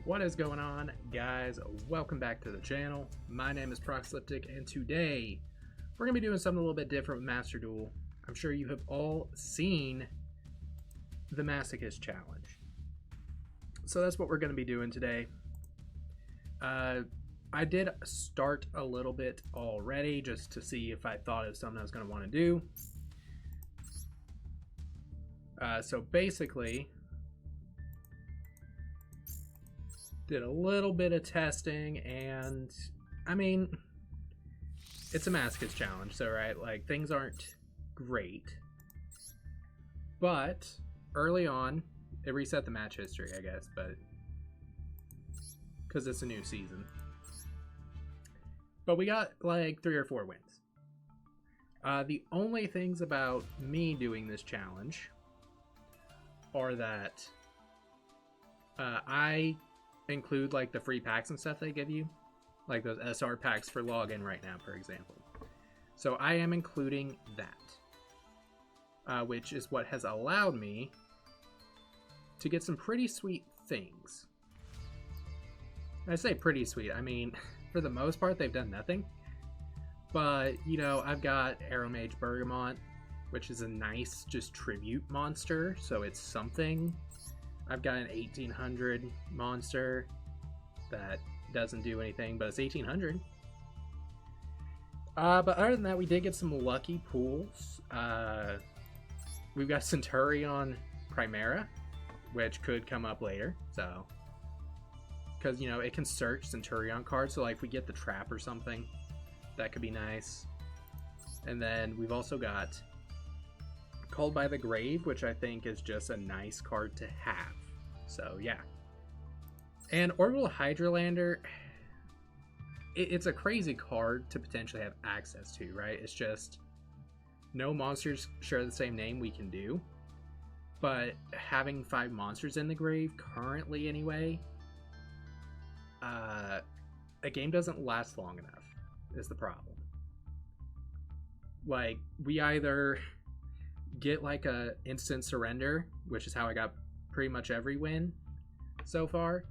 What is going on, guys? Welcome back to the channel. My name is Proxliptic, and today we're going to be doing something a little bit different with Master Duel. I'm sure you have all seen the Masochist challenge. So that's what we're going to be doing today. I did start a little bit already just to see if I thought of something I was going to want to do. So basically, did a little bit of testing, and I mean, it's a Masochist challenge, so right, like things aren't great, but early on it reset the match history, I guess, but because it's a new season. But we got like 3 or 4 wins. The only things about me doing this challenge are that I include like the free packs and stuff they give you, like those SR packs for login right now, for example. So I am including that, which is what has allowed me to get some pretty sweet things. I say pretty sweet, I mean, for the most part, they've done nothing. But, you know, I've got Arrowmage Bergamot, which is a nice, just tribute monster, so it's something. I've got an 1800 monster that doesn't do anything, but it's 1800. But other than that, we did get some lucky pools. We've got Centurion Primera, which could come up later, so because, you know, it can search Centurion cards, so like if we get the trap or something, that could be nice. And then we've also got Called by the Grave, which I think is just a nice card to have. So yeah. And Orbital Hydrolander, it's a crazy card to potentially have access to, right? It's just no monsters share the same name we can do. But having 5 monsters in the grave, currently anyway, a game doesn't last long enough, is the problem. Like, we either get like a instant surrender, which is how I got pretty much every win so far,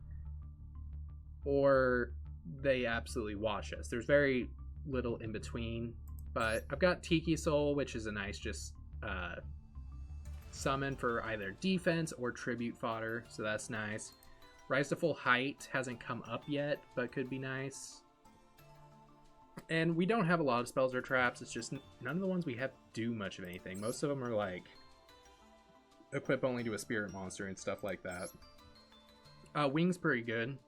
or they absolutely wash us. There's very little in between. But I've got Tiki Soul, which is a nice just summon for either defense or tribute fodder, so that's nice. Rise to Full Height hasn't come up yet, but could be nice. And we don't have a lot of spells or traps. It's just none of the ones we have do much of anything. Most of them are like equip only to a spirit monster and stuff like that. Wing's pretty good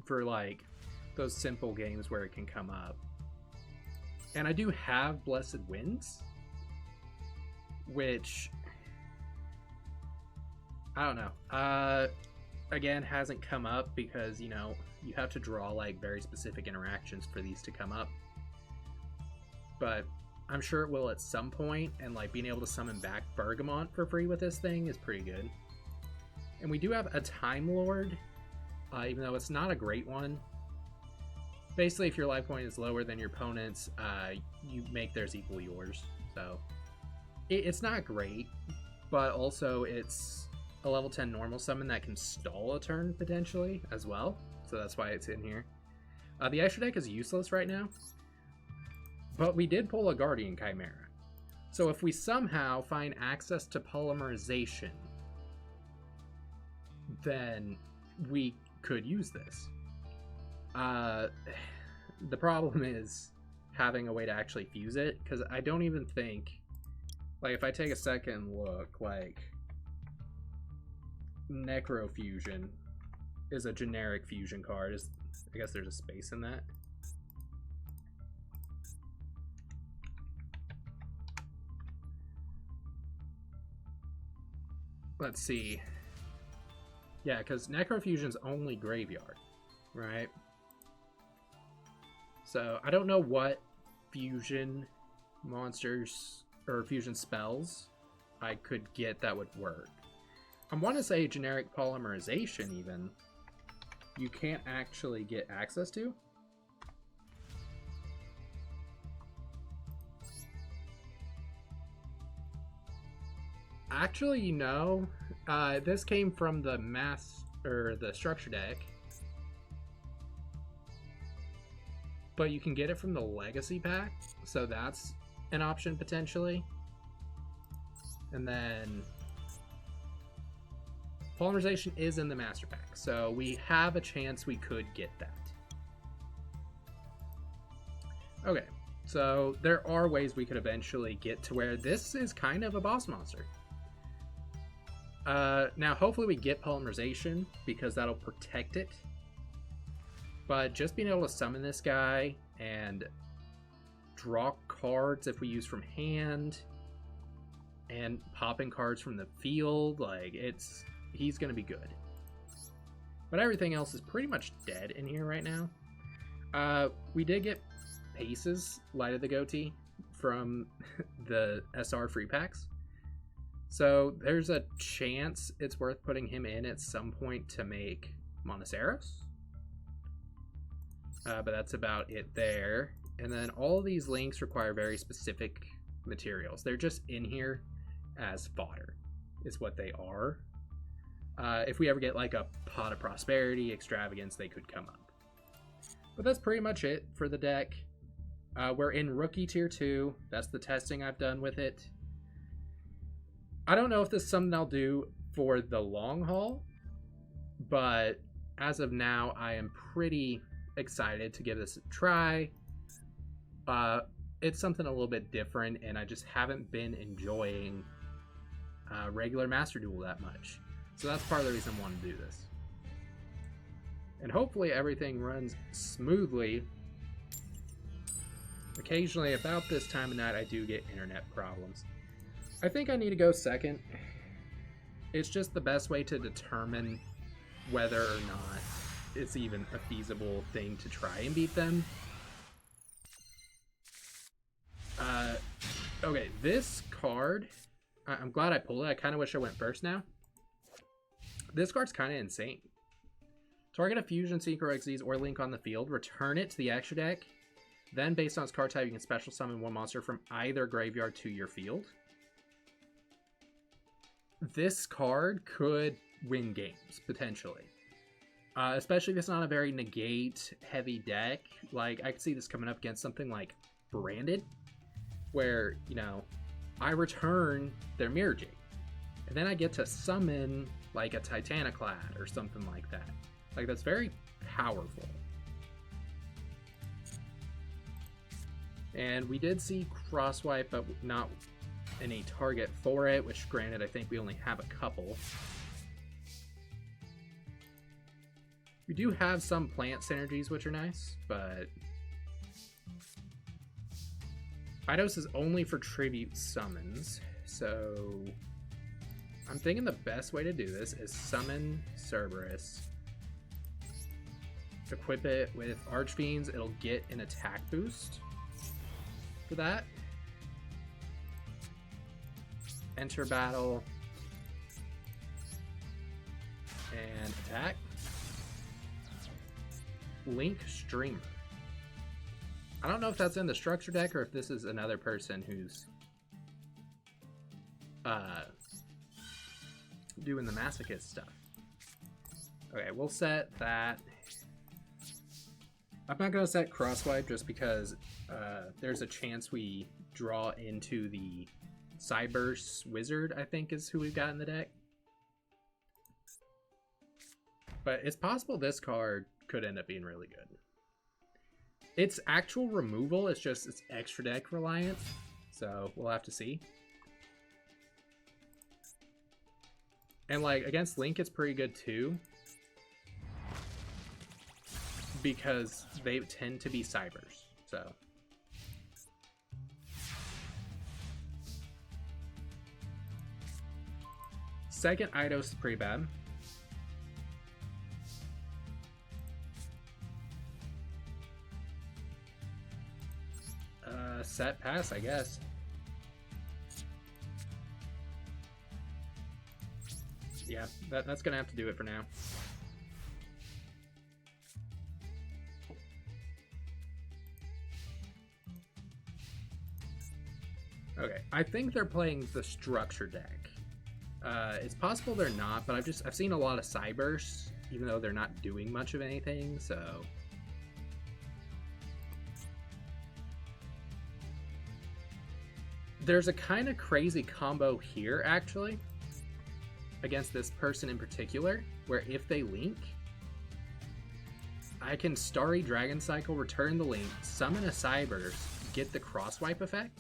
for like those simple games where it can come up. And I do have Blessed Winds, which I don't know. Again, hasn't come up because, you know, you have to draw like very specific interactions for these to come up. But I'm sure it will at some point, and like being able to summon back Bergamot for free with this thing is pretty good. And we do have a Time Lord, even though it's not a great one. Basically, if your life point is lower than your opponent's, you make theirs equal yours. So it's not great, but also it's a level 10 normal summon that can stall a turn potentially as well. So that's why it's in here. The extra deck is useless right now, but we did pull a Guardian Chimera. So if we somehow find access to polymerization, then we could use this. The problem is having a way to actually fuse it, because I don't even think, like if I take a second look, like Necrofusion is a generic fusion card. I guess there's a space in that. Let's see. Yeah, because Necrofusion's only graveyard, right? So I don't know what fusion monsters or fusion spells I could get that would work. I want to say generic polymerization even you can't actually get access to. Actually, no. This came from the the structure deck, but you can get it from the Legacy pack, so that's an option potentially. And then Polymerization is in the Master Pack, so we have a chance we could get that. Okay, so there are ways we could eventually get to where this is kind of a boss monster. Now, hopefully we get Polymerization, because that'll protect it. But just being able to summon this guy and draw cards if we use from hand, and popping cards from the field, like, he's gonna be good. But everything else is pretty much dead in here right now. We did get Pace's Light of the Goatee from the SR free packs, so there's a chance it's worth putting him in at some point to make Monoceros. But that's about it there. And then all of these links require very specific materials. They're just in here as fodder, is what they are. If we ever get like a Pot of Prosperity, Extravagance, they could come up. But that's pretty much it for the deck. We're in Rookie Tier 2. That's the testing I've done with it. I don't know if this is something I'll do for the long haul, but as of now, I am pretty excited to give this a try. It's something a little bit different, and I just haven't been enjoying regular Master Duel that much. So that's part of the reason I want to do this. And hopefully everything runs smoothly. Occasionally, about this time of night, I do get internet problems. I think I need to go second. It's just the best way to determine whether or not it's even a feasible thing to try and beat them. Okay, this card, I'm glad I pulled it. I kind of wish I went first now. This card's kind of insane. Target a Fusion Seeker Xyz or Link on the field, return it to the extra deck, then based on its card type, you can special summon one monster from either graveyard to your field. This card could win games, potentially. Especially if it's not a very negate-heavy deck. Like, I could see this coming up against something like Branded, where, you know, I return their Mirror Jade, and then I get to summon, like, a Titaniclad or something like that. Like, that's very powerful. And we did see Crosswipe, but not any target for it, which, granted, I think we only have a couple. We do have some plant synergies, which are nice, but Eidos is only for tribute summons, so I'm thinking the best way to do this is summon Cerberus, equip it with Archfiends. It'll get an attack boost for that. Enter battle and attack. Link Streamer. I don't know if that's in the structure deck or if this is another person who's doing the Masochist stuff. Okay, we'll set that. I'm not going to set Crosswipe just because there's a chance we draw into the Cyberse Wizard, I think is who we've got in the deck. But it's possible this card could end up being really good. Its actual removal is just it's extra deck reliant, so we'll have to see. And like against Link, it's pretty good too, because they tend to be Cybers. So second Eidos is pretty bad. Set pass, I guess. Yeah, that's gonna have to do it for now. Okay, I think they're playing the structure deck. It's possible they're not, but I've seen a lot of Cybers, even though they're not doing much of anything, so there's a kind of crazy combo here, actually, against this person in particular, where if they link, I can Starry Dragon Cycle, return the link, summon a Cyberse, get the cross-wipe effect.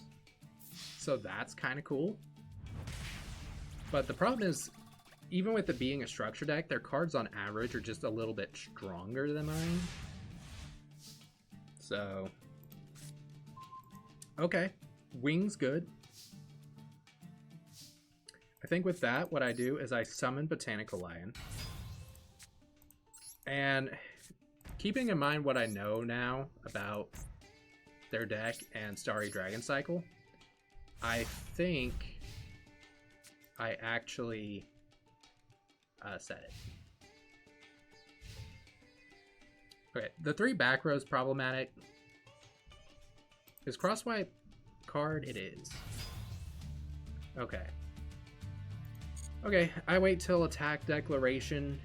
So that's kind of cool. But the problem is, even with it being a structure deck, their cards on average are just a little bit stronger than mine. So, okay. Wing's good. I think with that, what I do is I summon Botanical Lion. And keeping in mind what I know now about their deck and Starry Dragon Cycle, I think I actually set it. Okay, the 3 back rows problematic. Is crosswipe card? It is. Okay. Okay, I wait till attack declaration.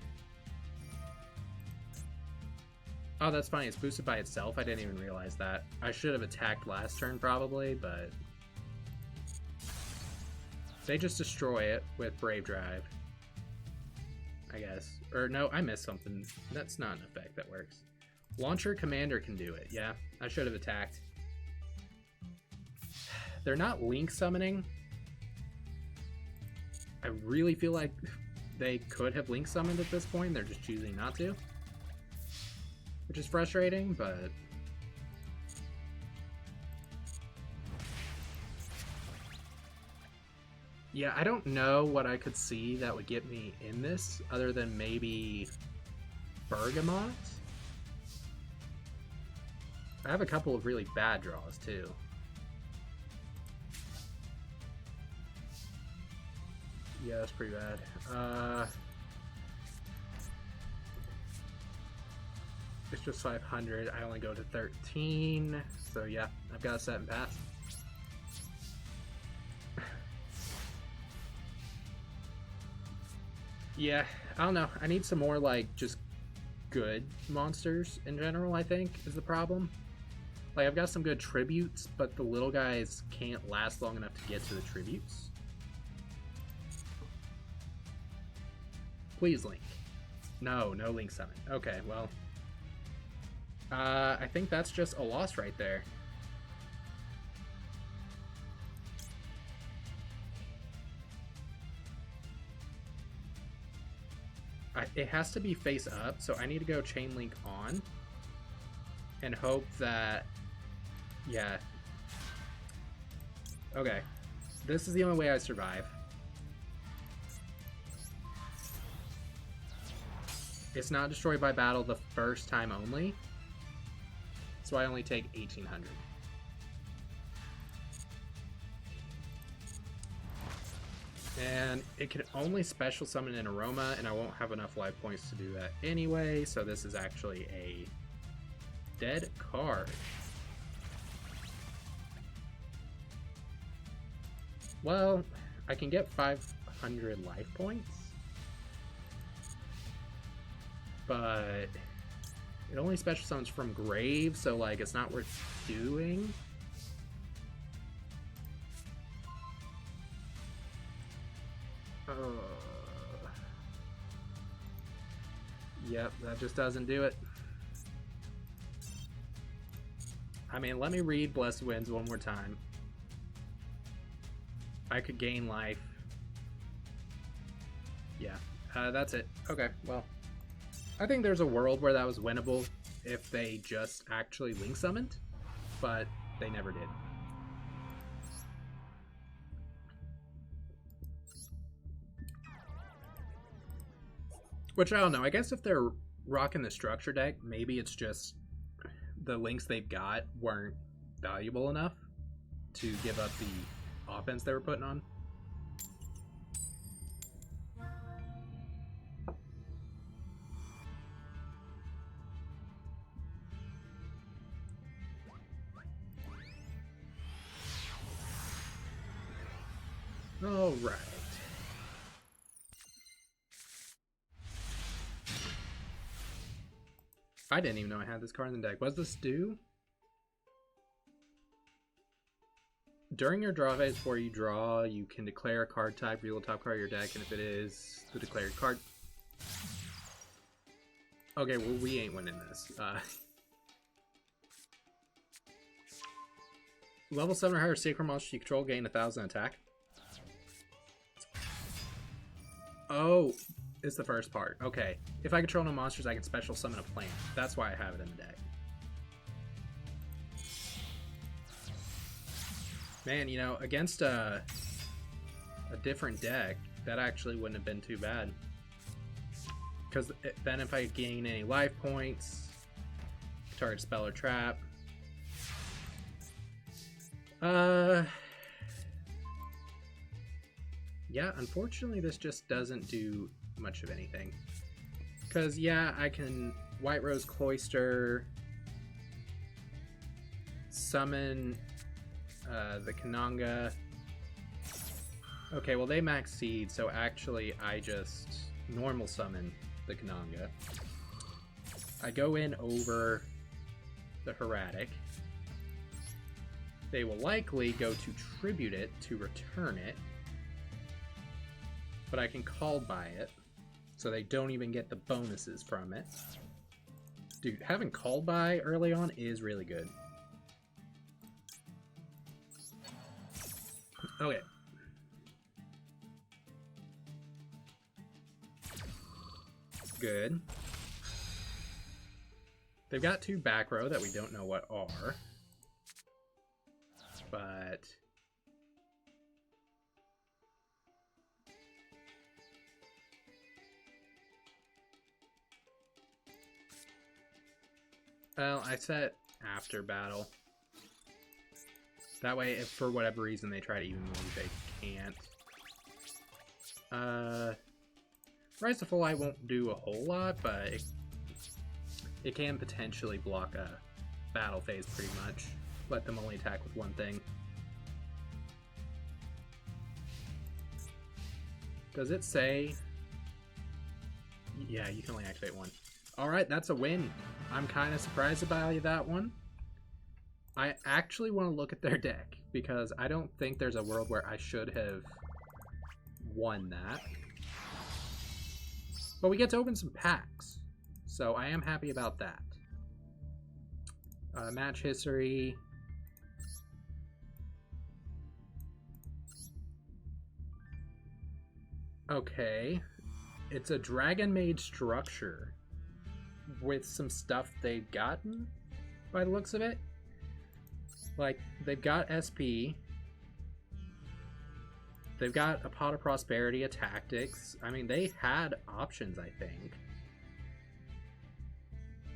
Oh, that's funny. It's boosted by itself. I didn't even realize that. I should have attacked last turn probably, but they just destroy it with Brave Drive, I guess. Or no, I missed something. That's not an effect that works. Launcher Commander can do it. Yeah, I should have attacked. They're not link summoning. I really feel like they could have link summoned at this point. They're just choosing not to, which is frustrating, but yeah, I don't know what I could see that would get me in this other than maybe Bergamot. I have a couple of really bad draws too. Yeah, that's pretty bad. It's just 500. I only go to 13. So yeah, I've got a set and pass. Yeah, I don't know. I need some more, like, just good monsters in general, I think, is the problem. Like, I've got some good tributes, but the little guys can't last long enough to get to the tributes. Please link. No link summon. Okay, well. I think that's just a loss right there. It has to be face up, so I need to go chain link on and hope that, yeah. Okay, this is the only way I survive. It's not destroyed by battle the first time only, so I only take 1800. And it can only special summon an Aroma, and I won't have enough life points to do that anyway, so this is actually a dead card. Well, I can get 500 life points, but it only special summons from grave, so like it's not worth doing. Yep, that just doesn't do it. I mean, let me read Blessed Winds one more time. I could gain life. Yeah, that's it. Okay, well, I think there's a world where that was winnable if they just actually link summoned, but they never did. Which, I don't know, I guess if they're rocking the structure deck, maybe it's just the links they've got weren't valuable enough to give up the offense they were putting on. All right. I didn't even know I had this card in the deck. Was this due? During your draw phase, before you draw, you can declare a card type, reveal the top card of your deck, and if it is the declared card... Okay, well, we ain't winning this. Level 7 or higher Sacred Monster you control gain 1,000 attack. Oh, it's the first part. Okay. If I control no monsters, I can special summon a plant. That's why I have it in the deck. Man, you know, against a different deck, that actually wouldn't have been too bad. Because then if I gain any life points, target spell or trap. Yeah, unfortunately this just doesn't do much of anything. Because, yeah, I can White Rose Cloister, summon the Kananga. Okay, well they max seed, so actually I just normal summon the Kananga. I go in over the Heratic. They will likely go to tribute it to return it. But I can call by it, so they don't even get the bonuses from it. Dude, having called by early on is really good. Okay. Good. They've got 2 back row that we don't know what are. But... well, I set after battle. That way, if for whatever reason they try to even move, they can't. Rise to Full Light won't do a whole lot, but it can potentially block a battle phase pretty much. Let them only attack with one thing. Does it say... yeah, you can only activate one. Alright, that's a win. I'm kind of surprised about that one. I actually want to look at their deck, because I don't think there's a world where I should have won that. But we get to open some packs, so I am happy about that. Match history. Okay. It's a Dragon Maid structure with some stuff they've gotten, by the looks of it. Like, they've got SP. They've got a Pot of Prosperity, a Tactics. I mean, they had options, I think.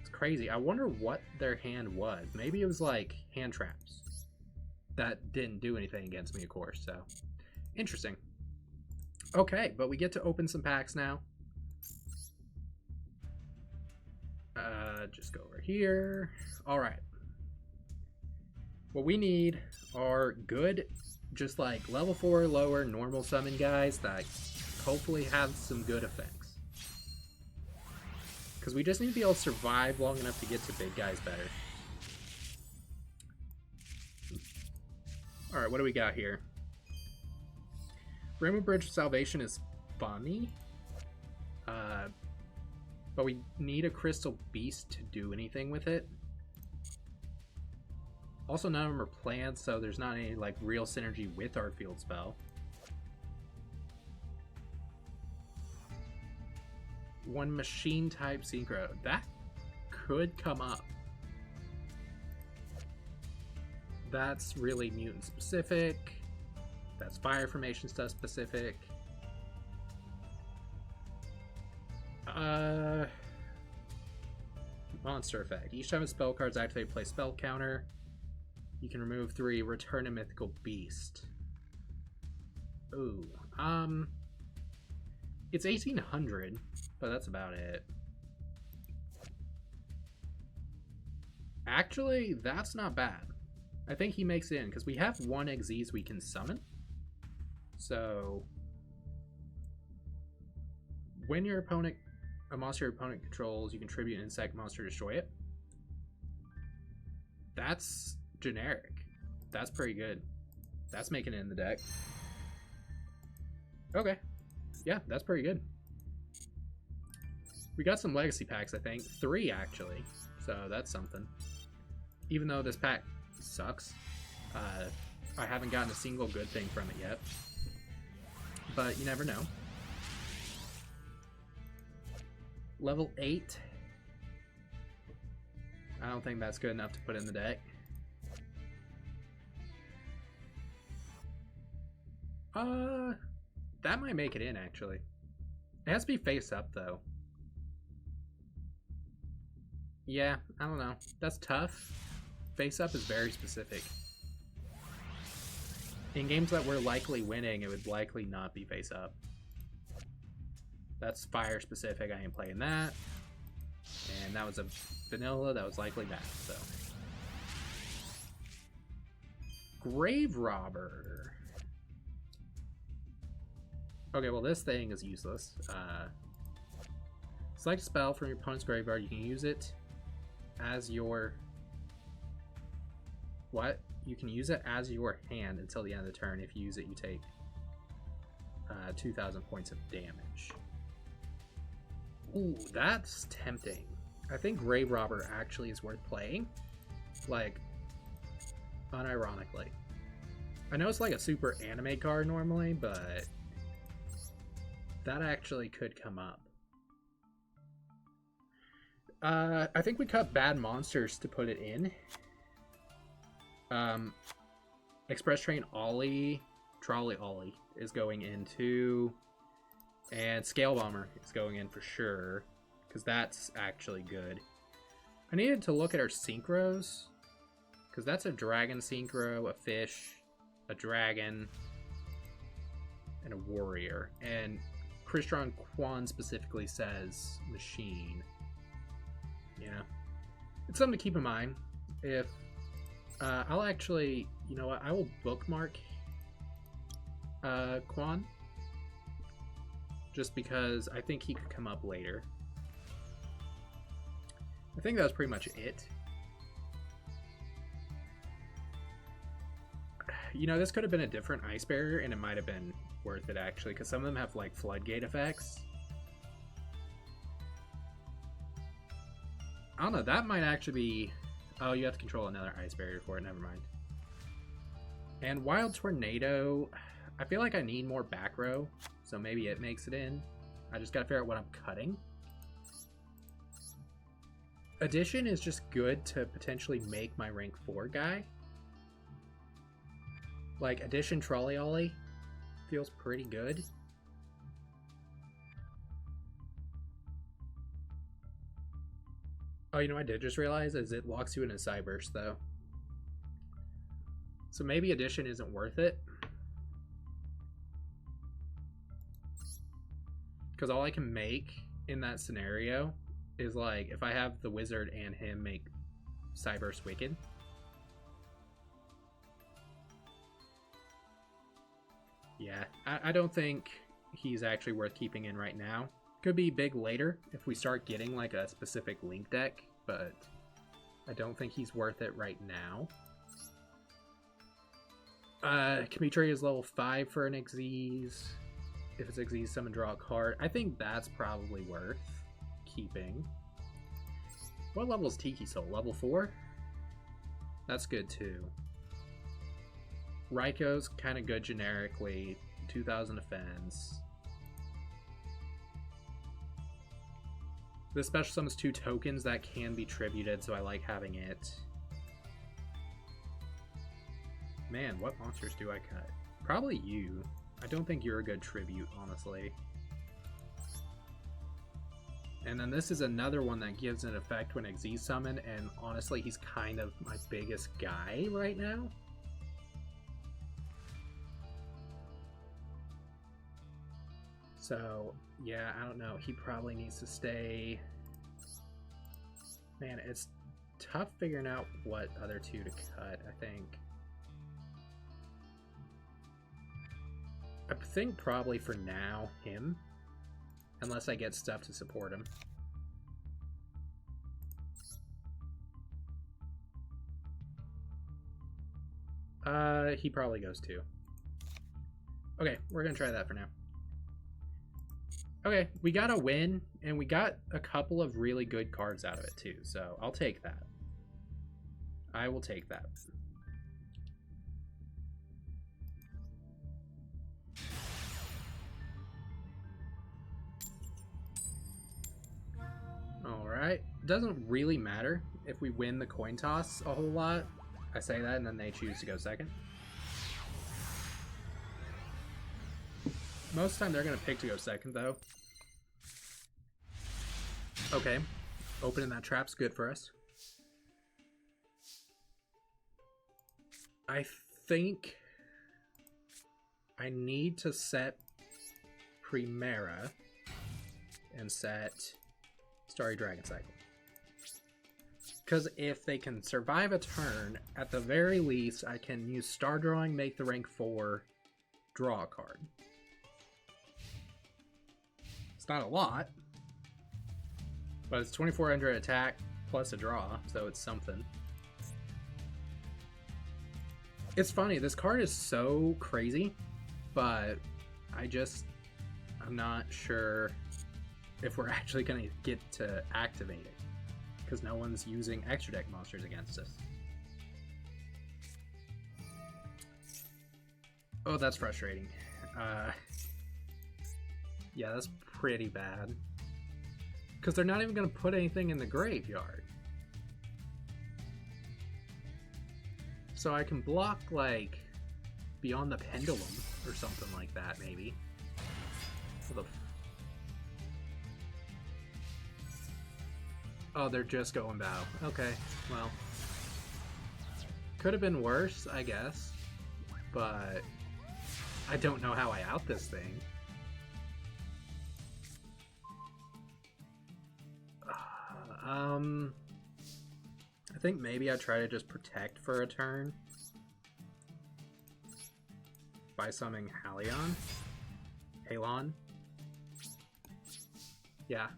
It's crazy. I wonder what their hand was. Maybe it was like hand traps. That didn't do anything against me, of course, so. Interesting. Okay, but we get to open some packs now. Just go over here. Alright. What we need are good, just like level 4 lower normal summon guys that hopefully have some good effects. Because we just need to be able to survive long enough to get to big guys better. Alright, what do we got here? Rainbow Bridge of Salvation is funny. But we need a Crystal Beast to do anything with it. Also, none of them are plants, so there's not any like real synergy with our field spell. One machine type synchro. That could come up. That's really mutant specific. That's fire formation stuff specific. Monster effect. Each time a spell card's activated, play spell counter. You can remove 3, return a mythical beast. Ooh. It's 1800, but that's about it. Actually, that's not bad. I think he makes it in, because we have 1 Xyz we can summon. So, when your opponent, a monster your opponent controls, you can tribute an insect monster to destroy it. That's generic. That's pretty good. That's making it in the deck. Okay. Yeah, that's pretty good. We got some legacy packs, I think. 3, actually. So that's something. Even though this pack sucks, I haven't gotten a single good thing from it yet. But you never know. Level 8. I don't think that's good enough to put in the deck. That might make it in, actually. It has to be face up, though. Yeah, I don't know. That's tough. Face up is very specific. In games that we're likely winning, it would likely not be face up. That's fire specific. I ain't playing that. And that was a vanilla that was likely bad, so. Grave Robber. Okay, well this thing is useless. Select a spell from your opponent's graveyard. You can use it as your... What? You can use it as your hand until the end of the turn. If you use it, you take 2,000 points of damage. Ooh, that's tempting. I think Grave Robber actually is worth playing. Like, unironically. I know it's like a super anime card normally, but that actually could come up. I think we cut Bad Monsters to put it in. Express Train Ollie, Trolley Ollie is going into, and Scale Bomber is going in for sure, because that's actually good. I needed to look at our synchros, because that's a dragon synchro, a fish, a dragon, and a warrior. And Crystron Quan specifically says machine. Yeah, it's something to keep in mind. If I'll actually, you know what, I will bookmark Quan, just because I think he could come up later. I think that was pretty much it. You know, this could have been a different ice barrier, and it might have been worth it actually, because some of them have like floodgate effects. I don't know, that might actually be... Oh, you have to control another ice barrier for it, never mind. And Wild Tornado, I feel like I need more back row, so maybe it makes it in. I just gotta figure out what I'm cutting. Addition is just good to potentially make my rank 4 guy. Like, Addition Trolley Ollie feels pretty good. Oh, you know what I did just realize is it locks you in a Cyburst, though. So maybe Addition isn't worth it. Because all I can make in that scenario is, like, if I have the Wizard and him make Cyburst Wicked. Yeah, I don't think he's actually worth keeping in right now. Could be big later if we start getting like a specific Link deck, but I don't think he's worth it right now. Kimitri is level 5 for an Xyz. If it's Xyz, summon, draw a card. I think that's probably worth keeping. What level is Tiki Soul? Level 4? That's good too. Raikou kind of good generically. 2,000 defense. This special summons 2 tokens that can be tributed, so I like having it. Man, what monsters do I cut? Probably you. I don't think you're a good tribute, honestly. And then this is another one that gives an effect when Xyz summon, and honestly, he's kind of my biggest guy right now. So, yeah, I don't know. He probably needs to stay. Man, it's tough figuring out what other 2 to cut, I think. I think probably for now, him. Unless I get stuff to support him. He probably goes too. Okay, we're gonna try that for now. Okay, we got a win, and we got a couple of really good cards out of it too, so I'll take that. I will take that. Alright, doesn't really matter if we win the coin toss a whole lot. I say that, and then they choose to go second. Most of the time they're going to pick to go second, though. Okay. Opening that trap's good for us. I think I need to set Primera and set Starry Dragon Cycle. Because if they can survive a turn, at the very least, I can use Star Drawing, make the rank 4, draw a card. It's not a lot, but it's 2400 attack plus a draw, so it's something. It's funny, this card is so crazy, but I'm not sure if we're actually going to get to activate it, because no one's using extra deck monsters against us. Oh, that's frustrating. Yeah, that's pretty bad. Because they're not even going to put anything in the graveyard. So I can block, like, Beyond the Pendulum or something like that, maybe. Oh, they're just going bow. Okay, well. Could have been worse, I guess. But I don't know how I out this thing. I think maybe I try to just protect for a turn by summoning Halon. Yeah.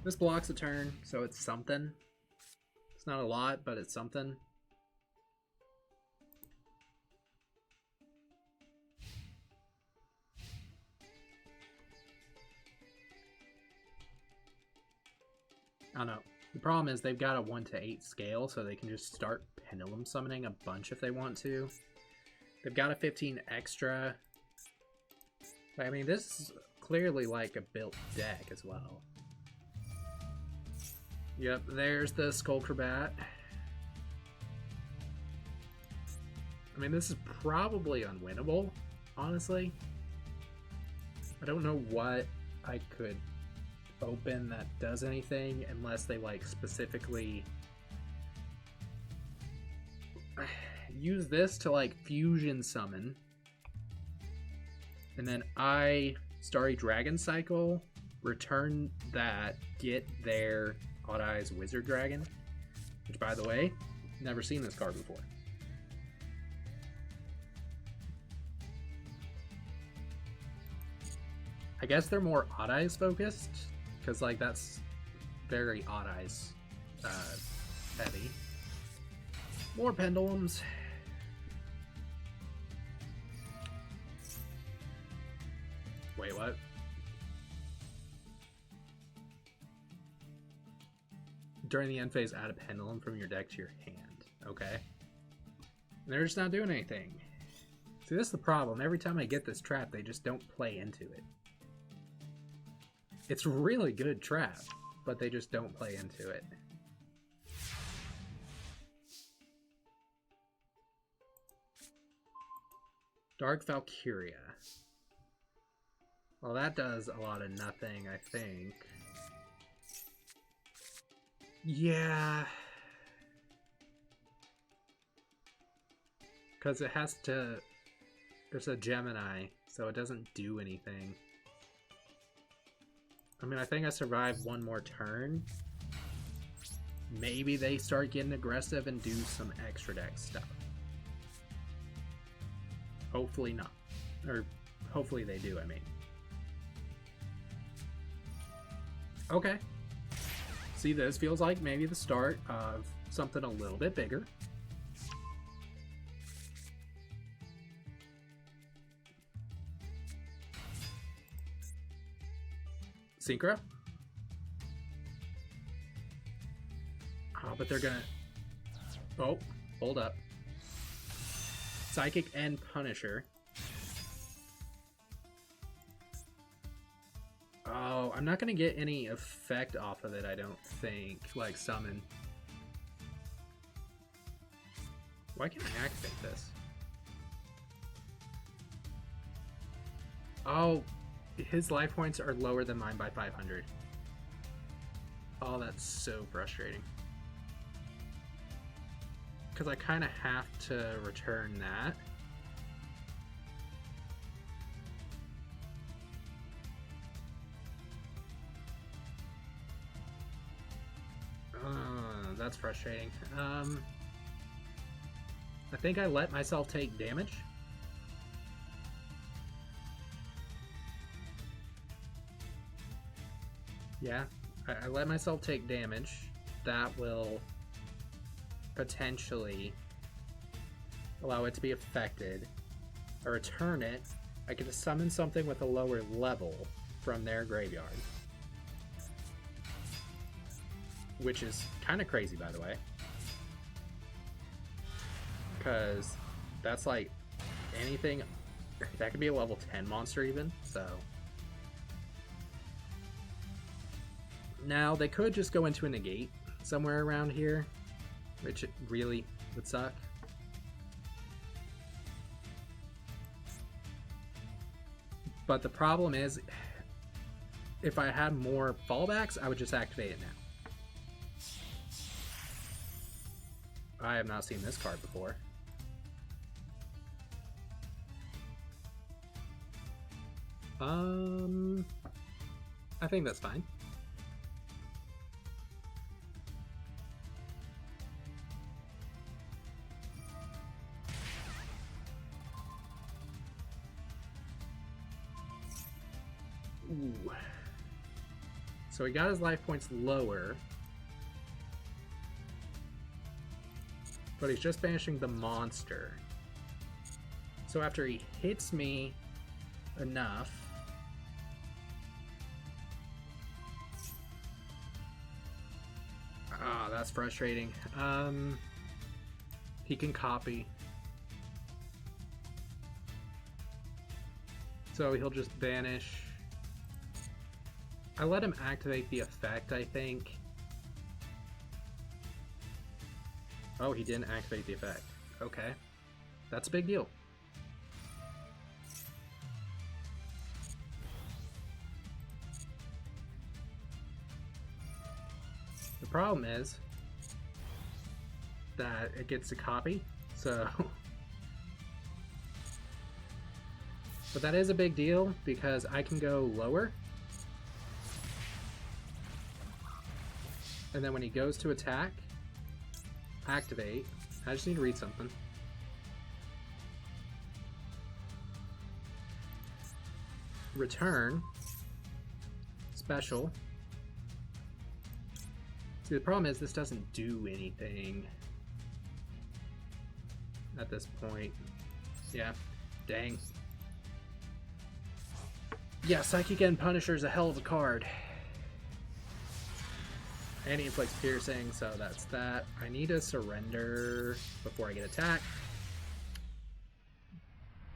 This blocks a turn, so it's something. It's not a lot, but it's something. I don't know. The problem is they've got a 1-to-8 scale, so they can just start Pendulum summoning a bunch if they want to. They've got a 15 extra. But, I mean, this is clearly like a built deck as well. Yep, there's the Skullcrabat. I mean, this is probably unwinnable, honestly. I don't know what I could open that does anything unless they like specifically use this to like fusion summon, and then I Starry Dragon Cycle, return that, get their Odd Eyes Wizard Dragon, which by the way, never seen this card before. I guess they're more Odd Eyes focused, because like that's very Odd Eyes heavy. More Pendulums. Wait, what? During the end phase, add a Pendulum from your deck to your hand. Okay. And they're just not doing anything. See, this is the problem. Every time I get this trap, they just don't play into it. It's a really good trap, but they just don't play into it. Dark Valkyria. Well, that does a lot of nothing, I think. Yeah. Because it has to... There's a Gemini, so it doesn't do anything. I mean, I think I survived one more turn. Maybe they start getting aggressive and do some extra deck stuff. Hopefully not. Or, hopefully they do, I mean. Okay. See, this feels like maybe the start of something a little bit bigger. Synchro? Oh, but they're gonna... Oh, hold up. Psychic and Punisher. Oh, I'm not gonna get any effect off of it, I don't think. Like summon. Why can't I activate this? Oh, his life points are lower than mine by 500. Oh, that's so frustrating. Because I kind of have to return that. That's frustrating. I think I let myself take damage. Yeah, I let myself take damage. That will potentially allow it to be affected. I return it. I get to summon something with a lower level from their graveyard. Which is kind of crazy, by the way. Because that's like anything... That could be a level 10 monster even, so... Now, they could just go into a negate somewhere around here, which really would suck. But the problem is, if I had more fallbacks, I would just activate it now. I have not seen this card before. I think that's fine. Ooh. So he got his life points lower. But he's just banishing the monster. So after he hits me enough... Ah, that's frustrating. He can copy. So he'll just banish. I let him activate the effect, I think. Oh, he didn't activate the effect. Okay. That's a big deal. The problem is that it gets a copy, so... But that is a big deal, because I can go lower. And then when he goes to attack, activate. I just need to read something. Return. Special. See, the problem is this doesn't do anything at this point. Yeah. Dang. Yeah, Psychic and Punisher is a hell of a card. And he inflicts piercing, so that's that. I need to surrender before I get attacked.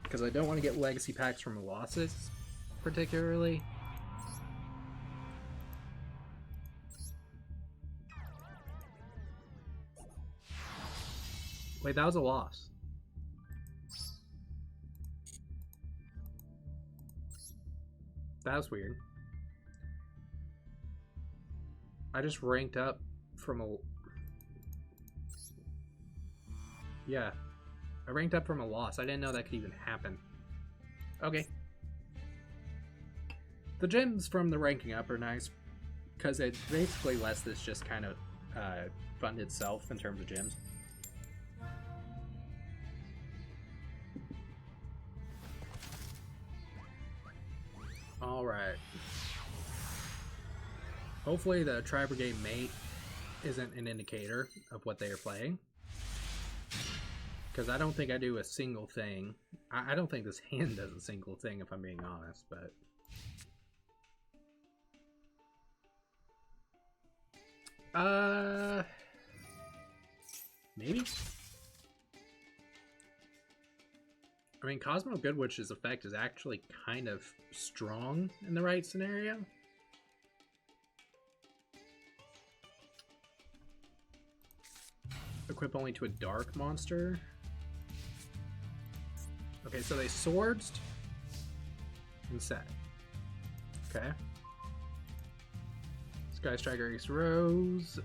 Because I don't want to get legacy packs from losses, particularly. Wait, that was a loss. That was weird. I just ranked up from a... Yeah. I ranked up from a loss. I didn't know that could even happen. Okay. The gems from the ranking up are nice, because it basically lets this just kind of fund itself in terms of gems. Alright. Hopefully the Tri-Brigade mate isn't an indicator of what they are playing. Because I don't think I do a single thing. I don't think this hand does a single thing, if I'm being honest, but... Maybe? I mean, Cosmo Goodwitch's effect is actually kind of strong in the right scenario. Equip only to a dark monster. Okay, so they swords and set. Okay. Sky Striker Ace Rose.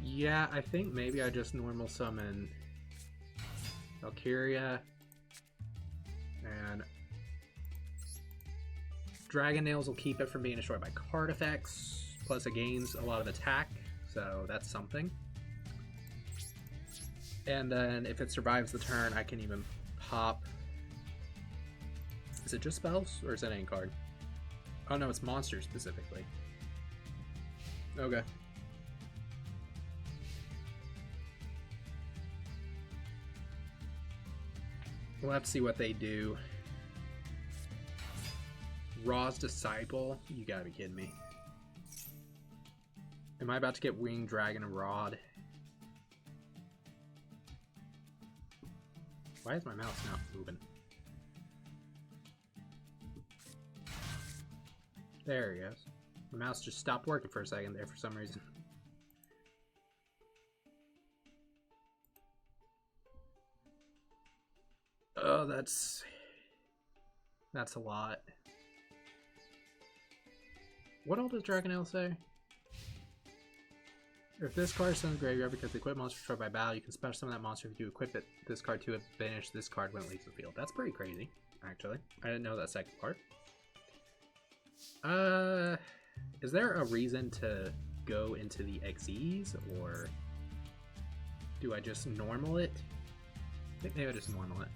Yeah, I think maybe I just normal summon Valkyria and Dragon Nails will keep it from being destroyed by card effects, plus it gains a lot of attack, so that's something. And then if it survives the turn, I can even pop... Is it just spells, or is it any card? Oh no, it's monsters specifically. Okay. We'll have to see what they do. Raw's Disciple? You gotta be kidding me. Am I about to get Winged Dragon Rod? Why is my mouse not moving? There he goes. My mouse just stopped working for a second there for some reason. Oh, that's a lot. What all does Dragonale say? If this card is in the graveyard because the equipped monster is destroyed by battle, you can special summon that monster if you equip it, this card to banish this card when it leaves the field. That's pretty crazy, actually. I didn't know that second part. Is there a reason to go into the XEs, or do I just normal it? I think maybe I just normal it.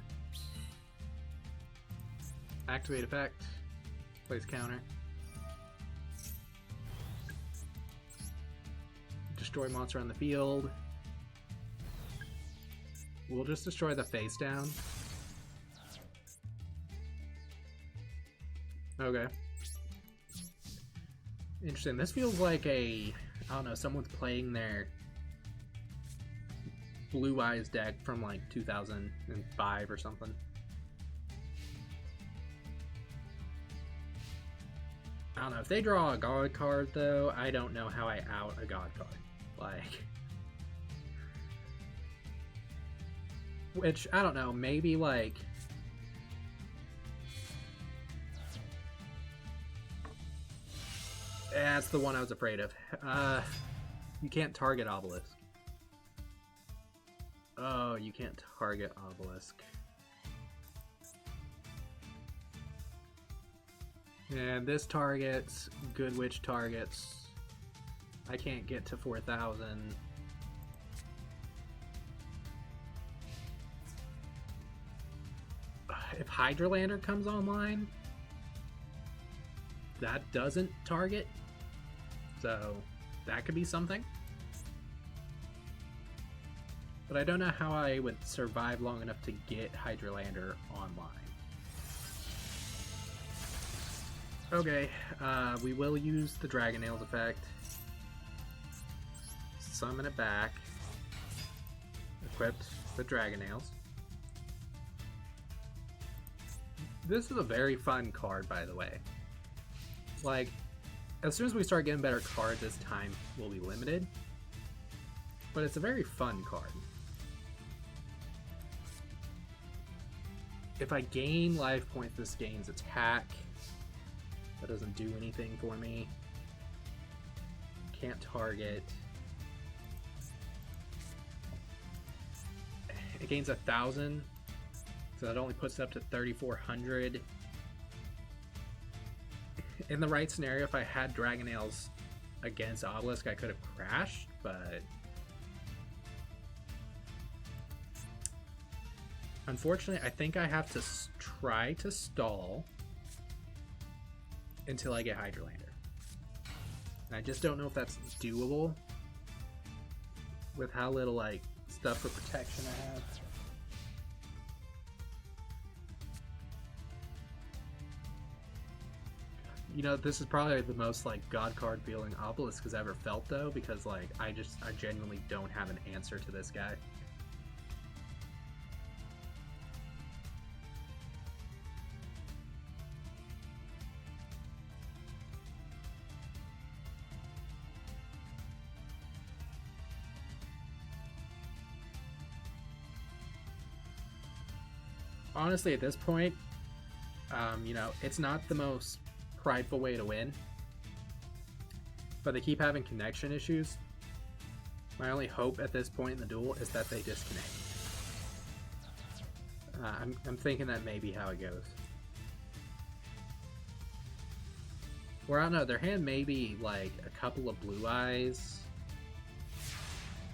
Activate effect, place counter. Destroy monster on the field. We'll just destroy the face down. Okay. Interesting. This feels like I don't know, someone's playing their Blue Eyes deck from like 2005 or something. I don't know. If they draw a God card, though, I don't know how I out a God card. Like... Which, I don't know, maybe like... That's the one I was afraid of. You can't target Obelisk. Oh, you can't target Obelisk. And this targets, Good Witch targets. I can't get to 4,000. If Hydralander comes online, that doesn't target. So that could be something. But I don't know how I would survive long enough to get Hydralander online. Okay, we will use the Dragon Nails effect. Summon it back. Equipped the Dragon Nails. This is a very fun card, by the way. Like, as soon as we start getting better cards, this time will be limited. But it's a very fun card. If I gain life points, this gains attack. That doesn't do anything for me. Can't target. It gains 1,000. So that only puts it up to 3,400. In the right scenario, if I had Dragon Nails against Obelisk, I could have crashed, but... Unfortunately, I think I have to try to stall until I get Hydralander. And I just don't know if that's doable with how little, like, stuff for protection I have. You know, this is probably the most like god card feeling Obelisk has ever felt though, because like I genuinely don't have an answer to this guy. Honestly, at this point, you know, it's not the most prideful way to win, but they keep having connection issues. My only hope at this point in the duel is that they disconnect. I'm thinking that may be how it goes. Or I don't know, their hand may be like a couple of blue eyes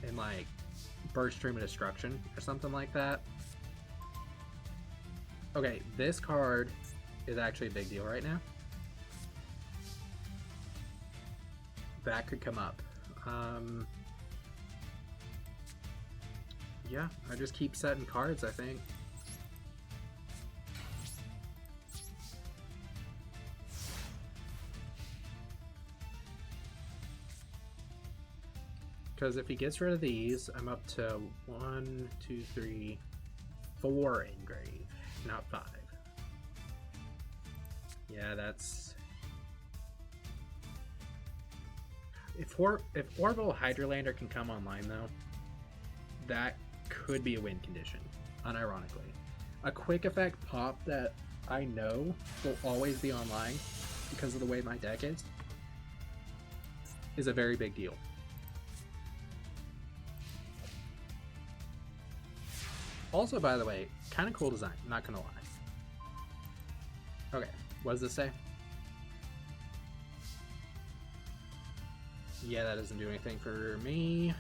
and like burst stream of destruction or something like that. Okay, this card is actually a big deal right now. That could come up. Yeah, I just keep setting cards, I think. Because if he gets rid of these, I'm up to 1, 2, 3, 4 engrave, not 5. Yeah, that's... If Orville Hydrolander can come online, though, that could be a win condition, unironically. A quick effect pop that I know will always be online because of the way my deck is a very big deal. Also, by the way, kind of cool design, not gonna lie. Okay, what does this say? Yeah, that doesn't do anything for me.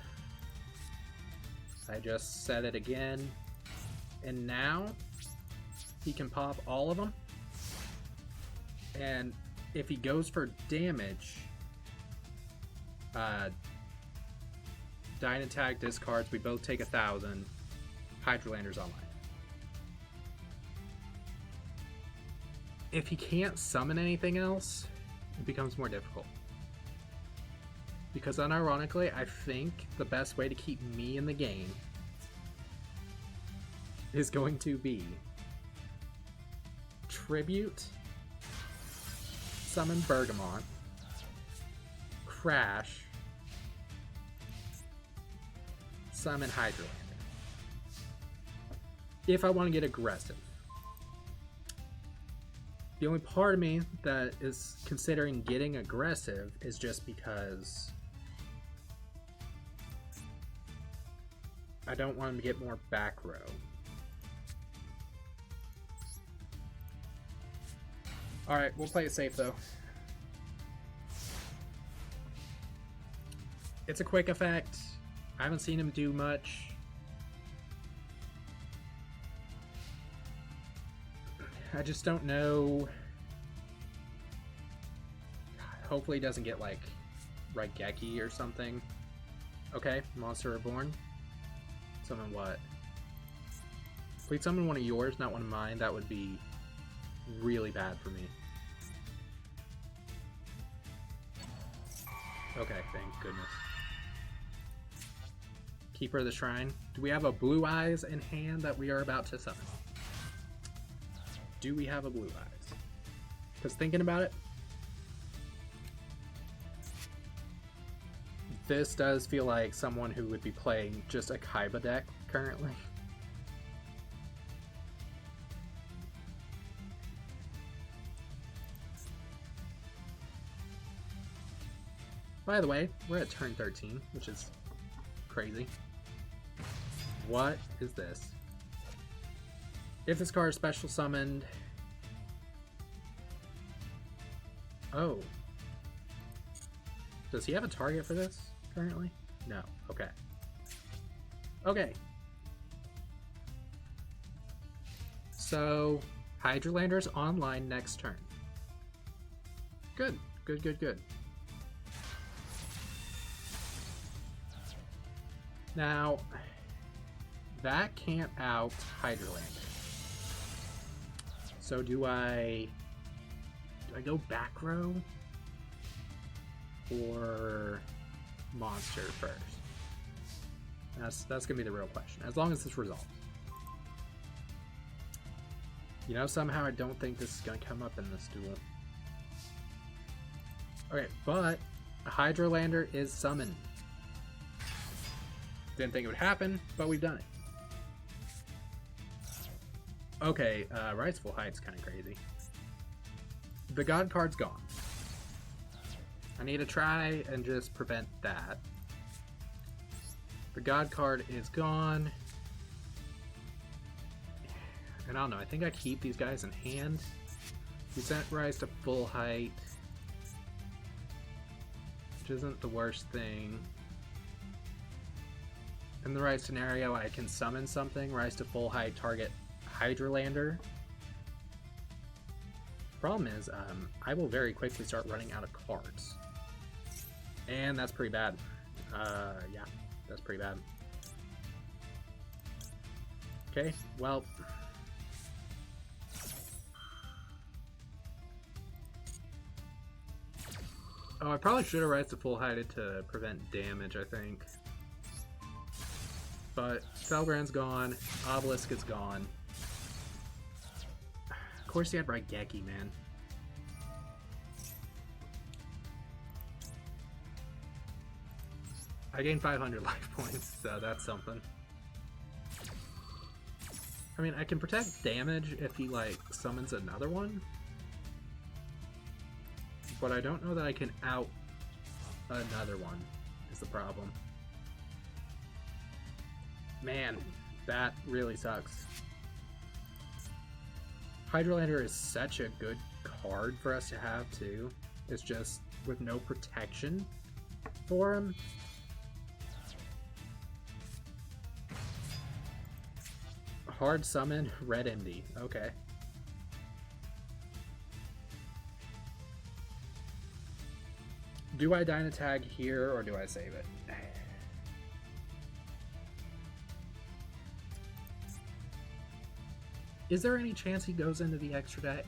I just said it again. And now, he can pop all of them. And if he goes for damage, Dyne Tag discards, we both take 1,000. Hydrolander's online. If he can't summon anything else, it becomes more difficult. Because unironically, I think the best way to keep me in the game is going to be Tribute, summon Bergamot, Crash, summon Hydrolander. If I want to get aggressive. The only part of me that is considering getting aggressive is just because I don't want him to get more back row. Alright, we'll play it safe though. It's a quick effect. I haven't seen him do much. I just don't know. Hopefully he doesn't get like Raigeki or something. Okay, Monster Reborn. Summon what? Please summon one of yours, not one of mine. That would be really bad for me. Okay, thank goodness. Keeper of the Shrine. Do we have a Blue Eyes in hand that we are about to summon? Do we have a Blue Eyes? Because thinking about it, this does feel like someone who would be playing just a Kaiba deck currently. By the way, we're at turn 13, which is crazy. What is this? If this card is special summoned... Oh. Does he have a target for this currently? No. Okay. Okay. So, Hydrolander's online next turn. Good. Good, good, good. Now, that can't out Hydrolander. So do I Do I go back row or monster first? That's gonna be the real question. As long as this resolves. You know, somehow I don't think this is gonna come up in this duel. Okay, but a Hydrolander is summoned. Didn't think it would happen, but we've done it. Okay, Rightful Height's kind of crazy. The God card's gone. I need to try and just prevent that. The God card is gone. And I don't know, I think I keep these guys in hand. We sent Rise to full height, which isn't the worst thing. In the right scenario, I can summon something, Rise to full height, target Hydrolander. Problem is, I will very quickly start running out of cards. And that's pretty bad. Yeah, that's pretty bad. Okay, well... Oh, I probably should have Rise to full heighted to prevent damage, I think. But Felgrand's gone, Obelisk is gone. Of course he had Raigeki, man. I gained 500 life points, so that's something. I mean, I can protect damage if he, like, summons another one. But I don't know that I can out another one, is the problem. Man, that really sucks. Hydrolander is such a good card for us to have, too. It's just with no protection for him. Hard summon, Red MD. Okay. Do I Dynatag here or do I save it? Is there any chance he goes into the extra deck?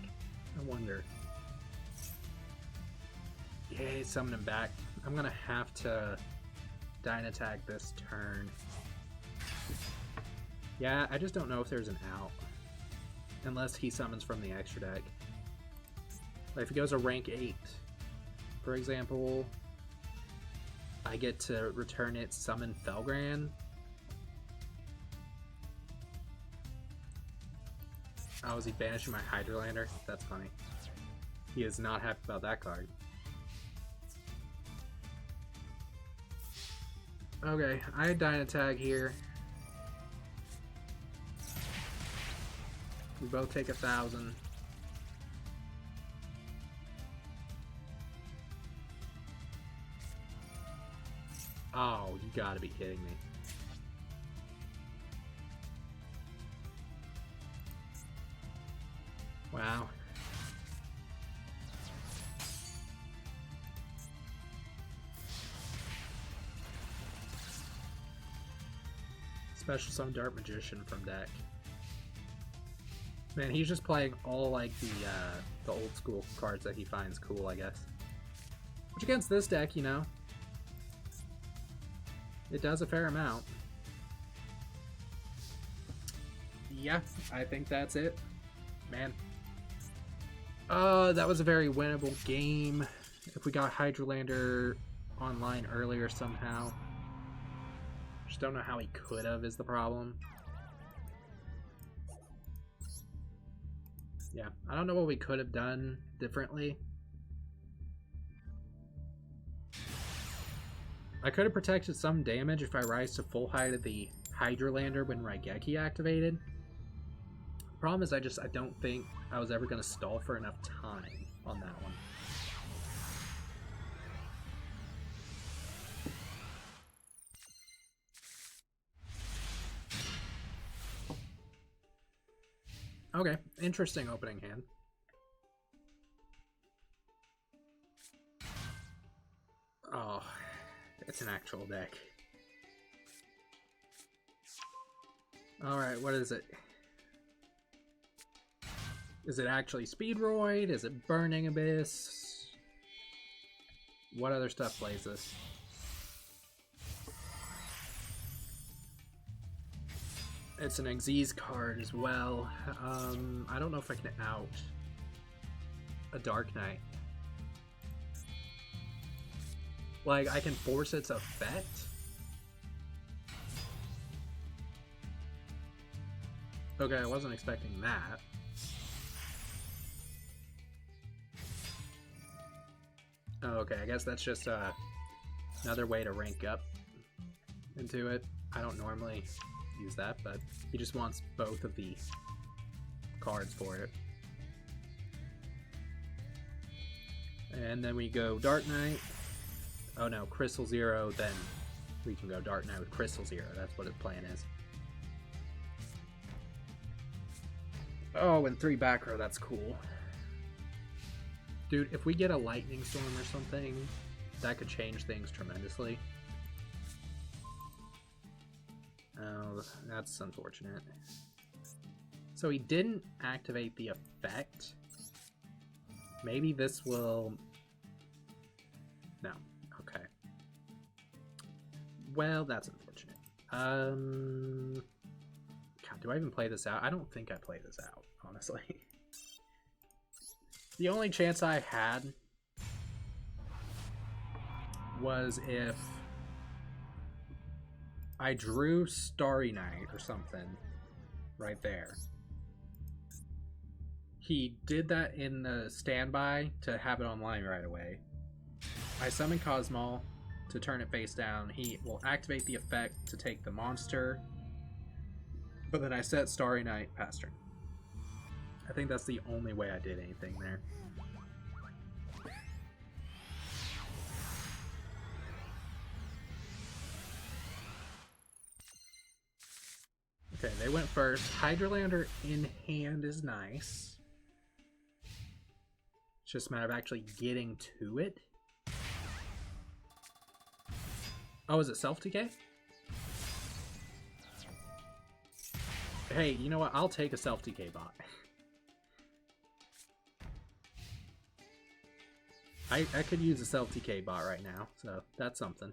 I wonder. Yay, summon him back. I'm gonna have to Dynatag this turn. Yeah, I just don't know if there's an out. Unless he summons from the extra deck. Like if he goes a rank 8, for example, I get to return it, summon Felgrand. Oh, is he banishing my Hydrolander? That's funny. He is not happy about that card. Okay, I Dynatag here. We both take 1,000. Oh, you gotta be kidding me. Wow. Special Summon Dark Magician from deck. Man, he's just playing all like the old school cards that he finds cool, I guess. Which against this deck, you know, it does a fair amount. Yeah, I think that's it. Man. That was a very winnable game. If we got Hydrolander online earlier somehow. Just don't know how he could have is the problem. Yeah, I don't know what we could have done differently. I could have protected some damage if I Rise to full height of the Hydrolander when Raigeki activated. Problem is I don't think I was ever going to stall for enough time on that one. Okay, interesting opening hand. Oh, it's an actual deck. Alright, what is it? Is it actually Speedroid? Is it Burning Abyss? What other stuff plays this? It's an Xyz card as well. I don't know if I can out a Dark Knight. Like, I can force its effect? Okay, I wasn't expecting that. Oh, okay, I guess that's just another way to rank up into it. I don't normally use that, but he just wants both of the cards for it. And then we go Dark Knight. Oh no, Crystal Zero, then we can go Dark Knight with Crystal Zero. That's what its plan is. Oh, and 3 back row, that's cool. Dude, if we get a Lightning Storm or something, that could change things tremendously. Oh, that's unfortunate. So he didn't activate the effect. Maybe this will... No. Okay. Well, that's unfortunate. God, do I even play this out? I don't think I play this out, honestly. The only chance I had was if I drew Starry Night or something right there. He did that in the standby to have it online right away. I summon Cosmo to turn it face down. He will activate the effect to take the monster. But then I set Starry Night past turn. I think that's the only way I did anything there. Okay, they went first. Hydralander in hand is nice. It's just a matter of actually getting to it. Oh, is it self-decay? Hey, you know what? I'll take a self-decay bot. I could use a self-decay bot right now, so that's something.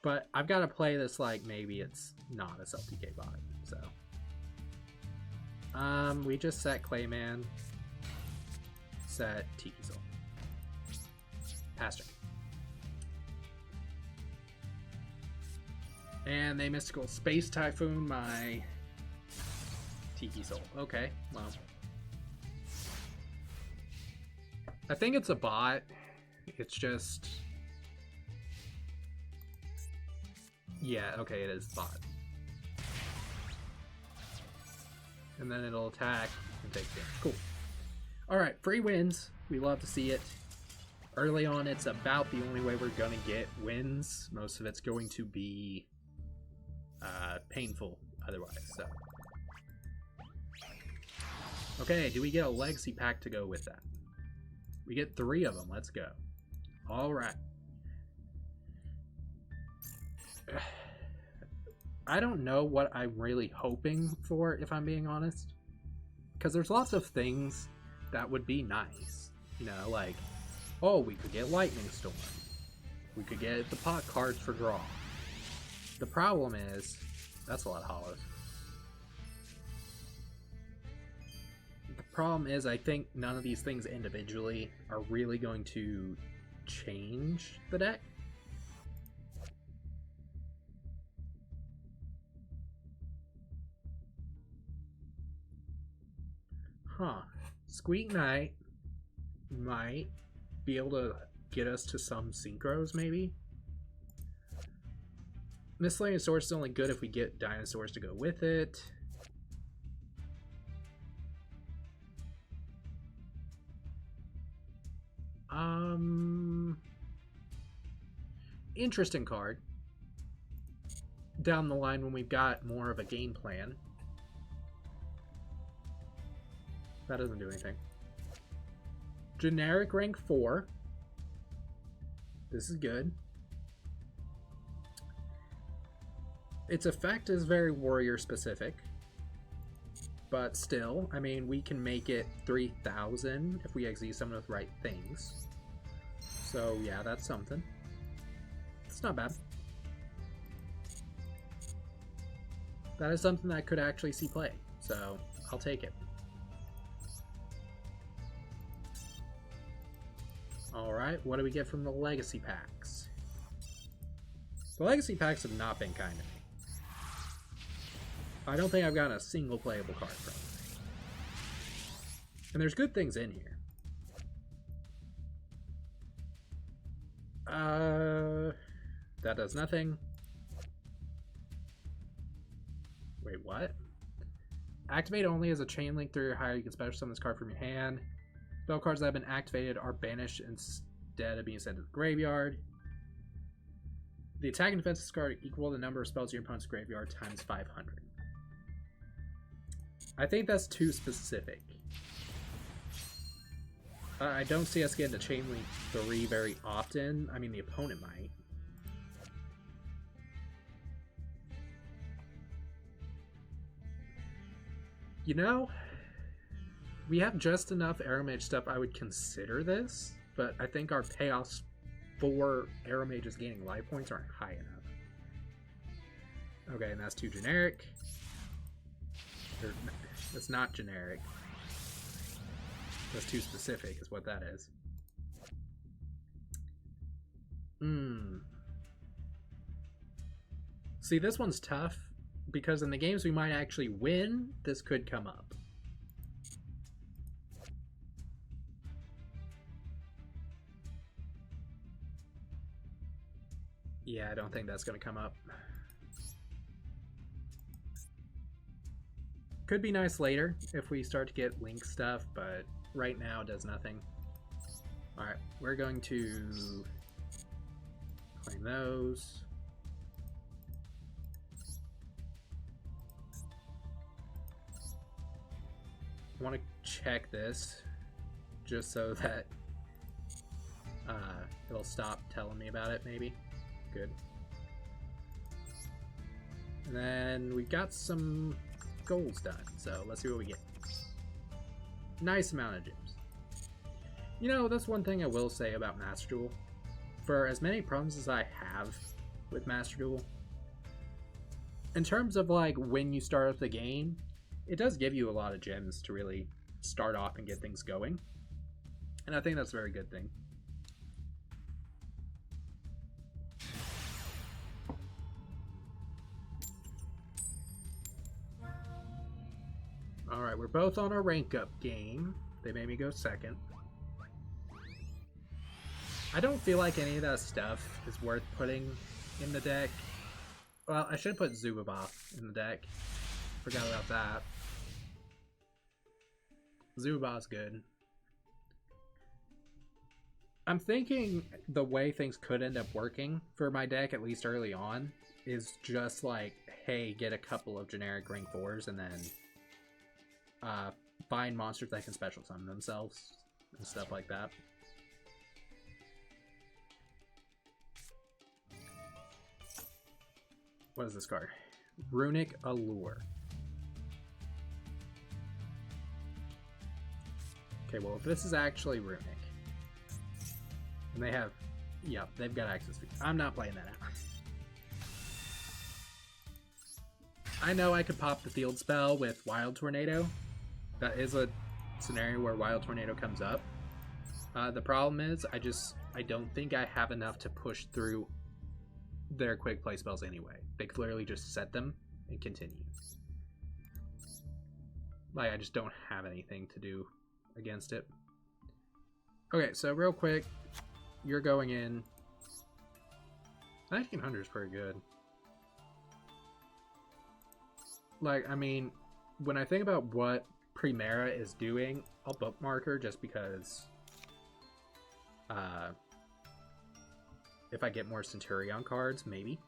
But I've got to play this like maybe it's not a self-decay bot, so. We just set Clayman. Set Tiki Soul. Pastor. And they Mystical Space Typhoon my Tiki Soul. Okay, well. I think it's a bot. It's just... Yeah, okay, it is bot. And then it'll attack and take damage. Cool. Alright, free wins. We love to see it. Early on, it's about the only way we're going to get wins. Most of it's going to be painful otherwise, so. Okay, do we get a Legacy Pack to go with that? We get 3 of them. Let's go. Alright. I don't know what I'm really hoping for, if I'm being honest. Because there's lots of things that would be nice. You know, like, oh, we could get Lightning Storm. We could get the pot cards for draw. The problem is, that's a lot of hollows. The problem is, I think none of these things individually are really going to change the deck. Huh. Squeak Knight might be able to get us to some synchros, maybe? Miscellaneous Source is only good if we get dinosaurs to go with it. Interesting card. Down the line when we've got more of a game plan. That doesn't do anything. Generic rank 4. This is good. Its effect is very warrior specific. But still, I mean, we can make it 3,000 if we execute some of the right things. So yeah, that's something. It's not bad. That is something that I could actually see play, so I'll take it. Alright, what do we get from the legacy packs? The legacy packs have not been kind to me. I don't think I've gotten a single playable card from them. And there's good things in here. That does nothing. Wait, what? Activate only as a chain link through your hire. You can special summon this card from your hand. Spell cards that have been activated are banished instead of being sent to the graveyard. The attack and defense of this card equal the number of spells in your opponent's graveyard times 500. I think that's too specific. I don't see us getting to Chain Link 3 very often. I mean, the opponent might. You know, we have just enough Arrow Mage stuff I would consider this, but I think our payoffs for Arrow Mages gaining life points aren't high enough. Okay, and that's too generic. That's not generic. That's too specific, is what that is. See, this one's tough, because in the games we might actually win, this could come up. Yeah, I don't think that's going to come up. Could be nice later if we start to get link stuff, but right now it does nothing. Alright, we're going to claim those. I want to check this just so that it'll stop telling me about it, maybe. Good. And then we got some goals done, so let's see what we get. Nice amount of gems. You know, that's one thing I will say about Master Duel. For as many problems as I have with Master Duel, in terms of like when you start up the game, it does give you a lot of gems to really start off and get things going. And I think that's a very good thing. Alright, we're both on our rank up game. They made me go second. I don't feel like any of that stuff is worth putting in the deck. Well, I should put Zubaboff in the deck. Forgot about that. Zubaboff's good. I'm thinking the way things could end up working for my deck, at least early on, is just like, hey, get a couple of generic rank 4s and then find monsters that can special summon themselves and stuff like that. What is this card? Runic Allure. Okay, well, if this is actually Runic, and they have, yeah, they've got access to, I'm not playing that out. I know I could pop the field spell with Wild Tornado. That is a scenario where Wild Tornado comes up. The problem is, I don't think I have enough to push through their quick play spells anyway. They clearly just set them and continue. Like, I just don't have anything to do against it. Okay, so real quick, you're going in. 1900 is pretty good. Like, I mean, when I think about what Primera is doing, I'll bookmark her just because if I get more Centurion cards, maybe.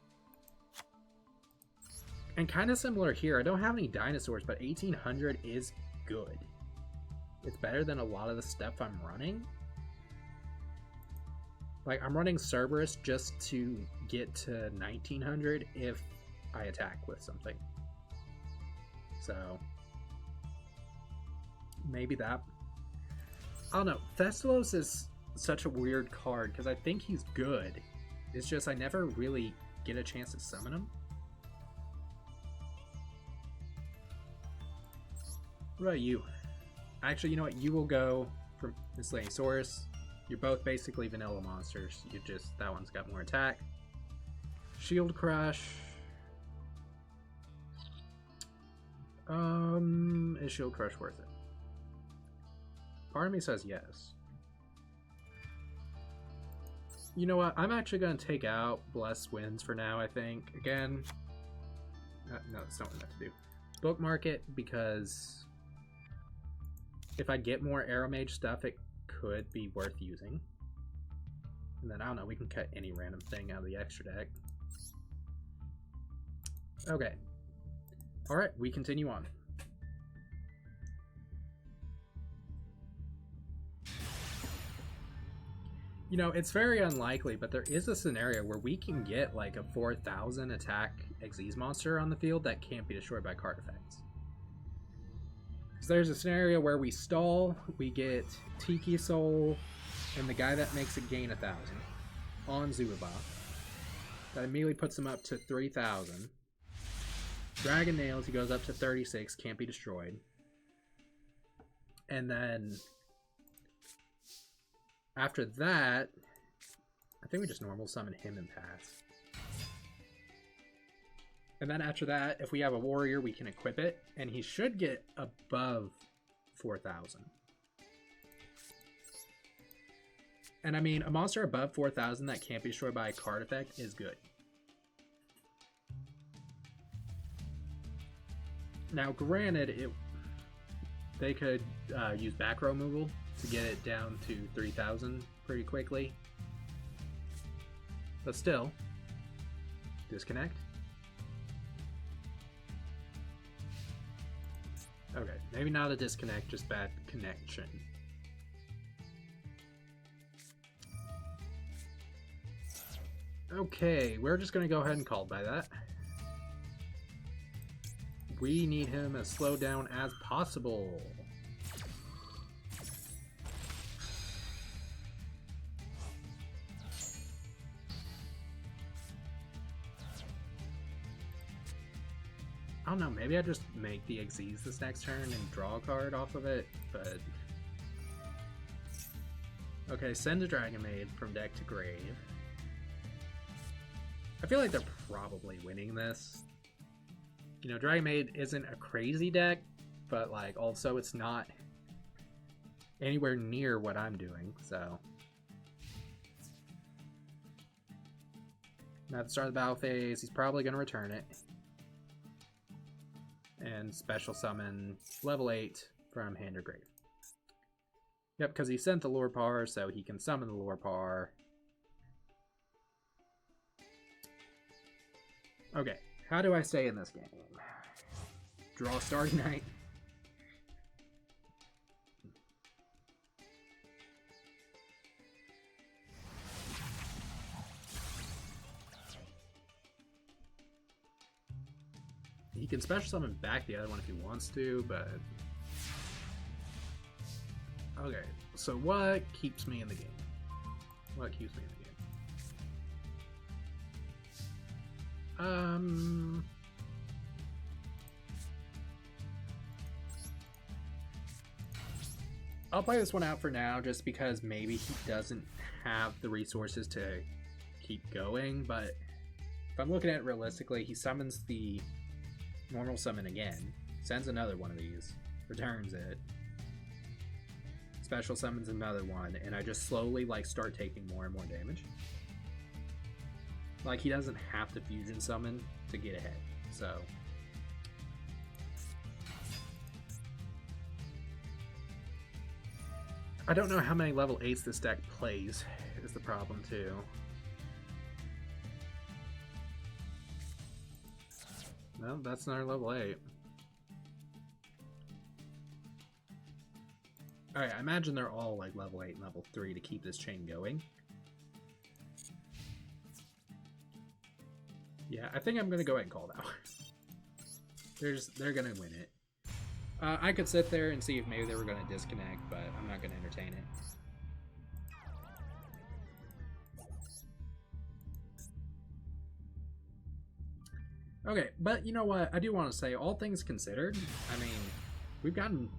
And kind of similar here, I don't have any dinosaurs, but 1800 is good. It's better than a lot of the stuff I'm running. Like, I'm running Cerberus just to get to 1900 if I attack with something. So, maybe that. I don't know. Thestalos is such a weird card because I think he's good. It's just I never really get a chance to summon him. What about you? Actually, you know what? You will go for Miscellaneousaurus. You're both basically vanilla monsters. You just, that one's got more attack. Shield Crush. Is Shield Crush worth it? Part of me says yes. You know what? I'm actually going to take out Blessed Winds for now, I think. Again, no, that's not what I have to do. Bookmark it because if I get more Arrow Mage stuff, it could be worth using. And then, I don't know, we can cut any random thing out of the extra deck. Okay. Alright, we continue on. You know, it's very unlikely, but there is a scenario where we can get like a 4,000 attack Xyz monster on the field that can't be destroyed by card effects. So there's a scenario where we stall, we get Tiki Soul, and the guy that makes it gain 1,000 on Zuba. That immediately puts him up to 3,000. Dragon Nails, he goes up to 36, can't be destroyed. And then after that, I think we just normal summon him and pass. And then after that, if we have a warrior, we can equip it, and he should get above 4,000. And I mean, a monster above 4,000 that can't be destroyed by a card effect is good. Now, granted, they could use back row removal to get it down to 3,000 pretty quickly. But still, disconnect. Okay, maybe not a disconnect, just bad connection. Okay, we're just going to go ahead and call by that. We need him as slowed down as possible. I don't know, maybe I just make the Xyz this next turn and draw a card off of it, but... Okay, send a Dragon Maid from deck to grave. I feel like they're probably winning this. You know, Dragon Maid isn't a crazy deck, but like also it's not anywhere near what I'm doing, so. Now at the start of the battle phase, he's probably going to return it. And special summon level 8 from hand or grave. Yep, because he sent the Lorpar, so he can summon the Lorpar. Okay, how do I stay in this game? Draw Starry Night. He can special summon back the other one if he wants to, but... Okay, so what keeps me in the game? What keeps me in the game? I'll play this one out for now just because maybe he doesn't have the resources to keep going, but if I'm looking at it realistically, he summons the normal summon again, sends another one of these, returns it, special summons another one, and I just slowly like start taking more and more damage. Like, he doesn't have to fusion summon to get ahead, so... I don't know how many level 8s this deck plays, is the problem too. No, that's not our level 8. Alright, I imagine they're all like level 8 and level 3 to keep this chain going. Yeah, I think I'm gonna go ahead and call it out. They're gonna win it. I could sit there and see if maybe they were going to disconnect, but I'm not going to entertain it. Okay, but you know what? I do want to say, all things considered, I mean, we've gotten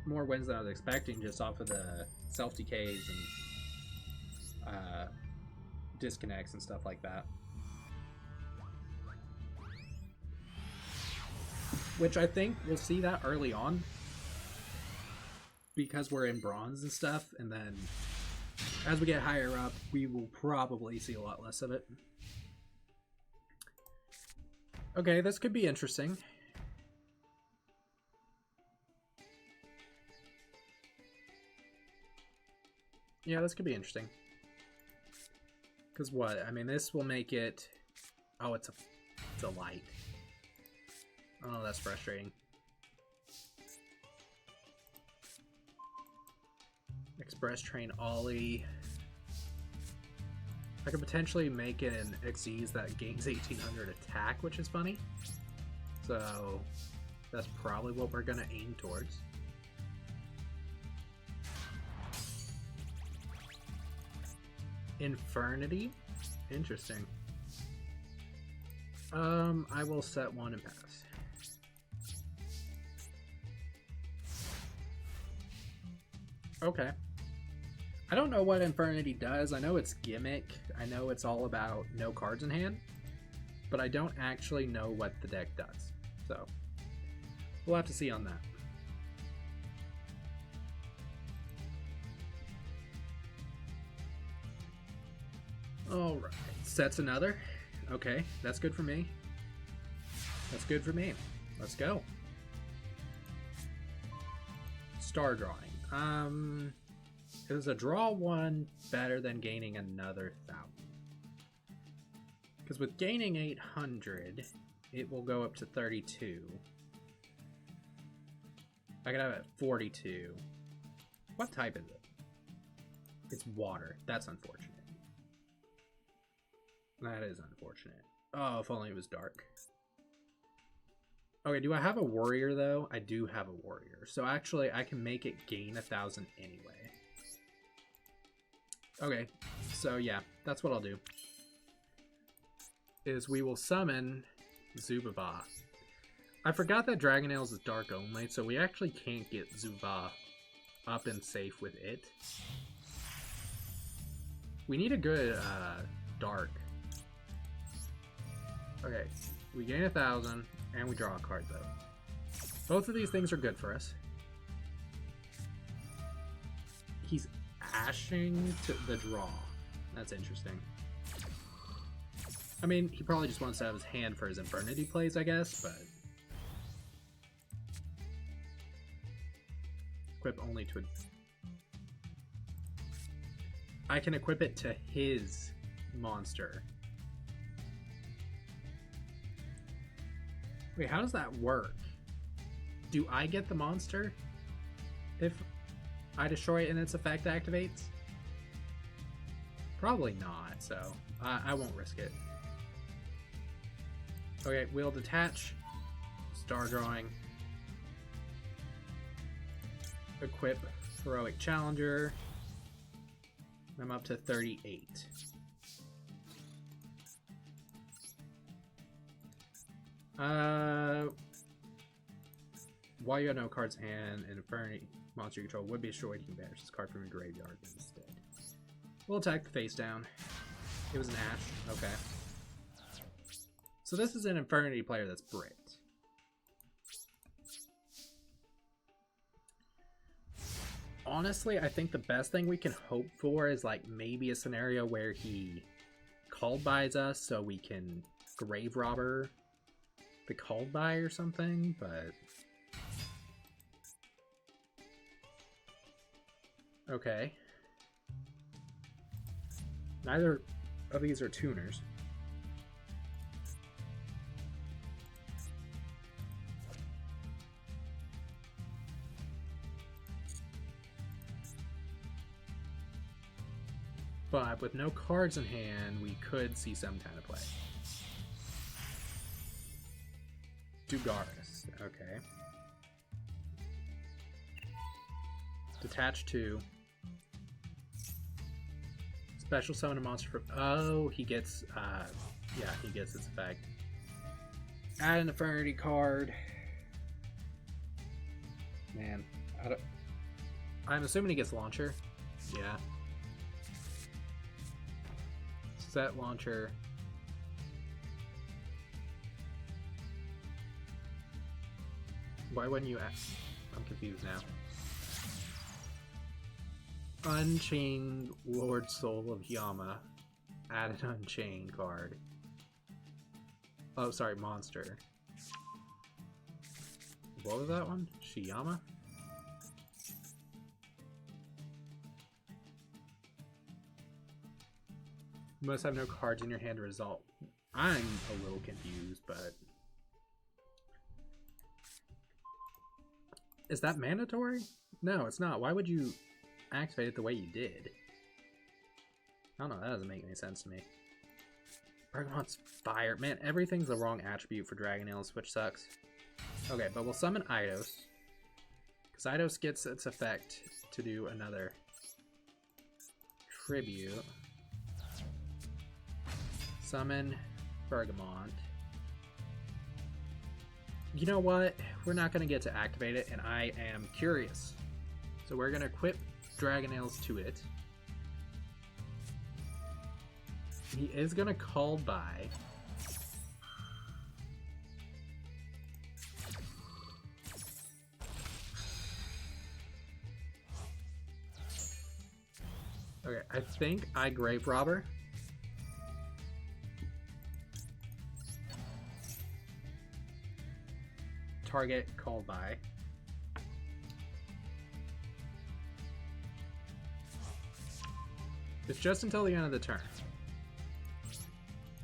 more wins than I was expecting just off of the self-decays and disconnects and stuff like that. Which I think we'll see that early on because we're in bronze and stuff, and then as we get higher up, we will probably see a lot less of it. Okay, this could be interesting. Yeah, this could be interesting. Because what? I mean, this will make it... Oh, it's a light. Oh, that's frustrating. Express Train Ollie. I could potentially make it an Xyz that gains 1800 attack, which is funny. So that's probably what we're going to aim towards. Infernity? Interesting. I will set one and pass. Okay. I don't know what Infernity does. I know it's gimmick. I know it's all about no cards in hand. But I don't actually know what the deck does. So, we'll have to see on that. Alright. Sets another. Okay, that's good for me. That's good for me. Let's go. Star drawing. Is a draw one better than gaining another 1,000? Because with gaining 800, it will go up to 32. I could have it at 42. What type is it? It's water. That's unfortunate. That is unfortunate. Oh, if only it was dark. Okay, do I have a warrior though? I do have a warrior. So actually, I can make it gain 1,000 anyway. Okay, so yeah, that's what I'll do. Is we will summon Zubaba. I forgot that Dragonales is dark only, so we actually can't get Zubaba up and safe with it. We need a good dark. Okay, we gain 1,000, and we draw a card though. Both of these things are good for us. He's ashing to the draw. That's interesting. I mean, he probably just wants to have his hand for his Infernity plays, I guess, but... Equip only to... I can equip it to his monster. Wait, how does that work? Do I get the monster if I destroy it and its effect activates? Probably not, so I won't risk it. Okay, we'll detach. Star drawing. Equip Heroic Challenger. I'm up to 38. While you have no cards in hand, an Infernity monster you control would be destroyed. You can banish this card from your graveyard instead. We'll attack the face down. It was an Ash. Okay. So this is an Infernity player that's Brit. Honestly, I think the best thing we can hope for is like maybe a scenario where he called buys us so we can grave robber the called by or something, but okay. Neither of these are tuners. But with no cards in hand, we could see some kind of play. Dugaris, okay. Detach 2. Special summon a monster from... Oh, he gets... yeah, he gets its effect. Add an Infernity card. Man, I'm assuming he gets Launcher. Yeah. Set Launcher. Why wouldn't you ask? I'm confused now. Unchained Lord Soul of Yama. Add an Unchained card. Oh, sorry, monster. What was that one? Shiyama? You must have no cards in your hand to result. I'm a little confused, but... Is that mandatory? No, it's not. Why would you activate it the way you did? I don't know, that doesn't make any sense to me. Bergamont's fire. Man, everything's the wrong attribute for Dragonales, which sucks. Okay, but we'll summon Eidos. Because Eidos gets its effect to do another tribute. Summon Bergamont. You know what? We're not going to get to activate it, and I am curious. So we're going to equip Dragonales to it. He is going to call by. Okay, I think I Grave Robber. Target called by. It's just until the end of the turn.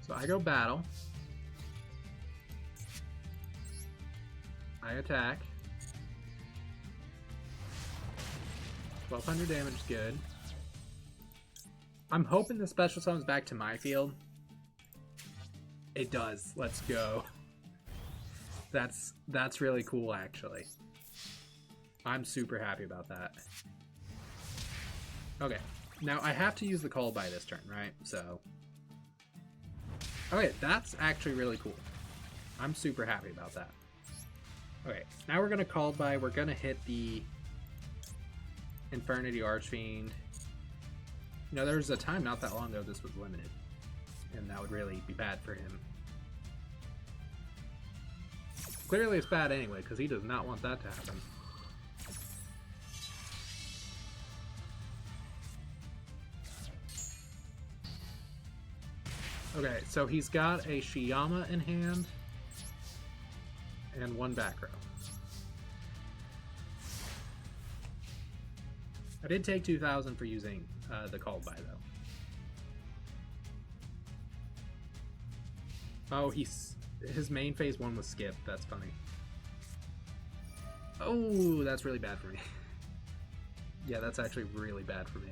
So I go battle. I attack. 1200 damage is good. I'm hoping the special summons back to my field. It does. Let's go. That's really cool, actually. I'm super happy about that. Okay, now I have to use the call by this turn, right? So, okay, that's actually really cool. I'm super happy about that. Okay, now we're gonna call by. We're gonna hit the Infernity Archfiend. You know, there was a time not that long ago this was limited, and that would really be bad for him. Clearly it's bad anyway, because he does not want that to happen. Okay, so he's got a Shiyama in hand, and one back row. I did take 2,000 for using the called by, though. Oh, his main phase 1 was skipped. That's funny. Oh, that's really bad for me. Yeah, that's actually really bad for me.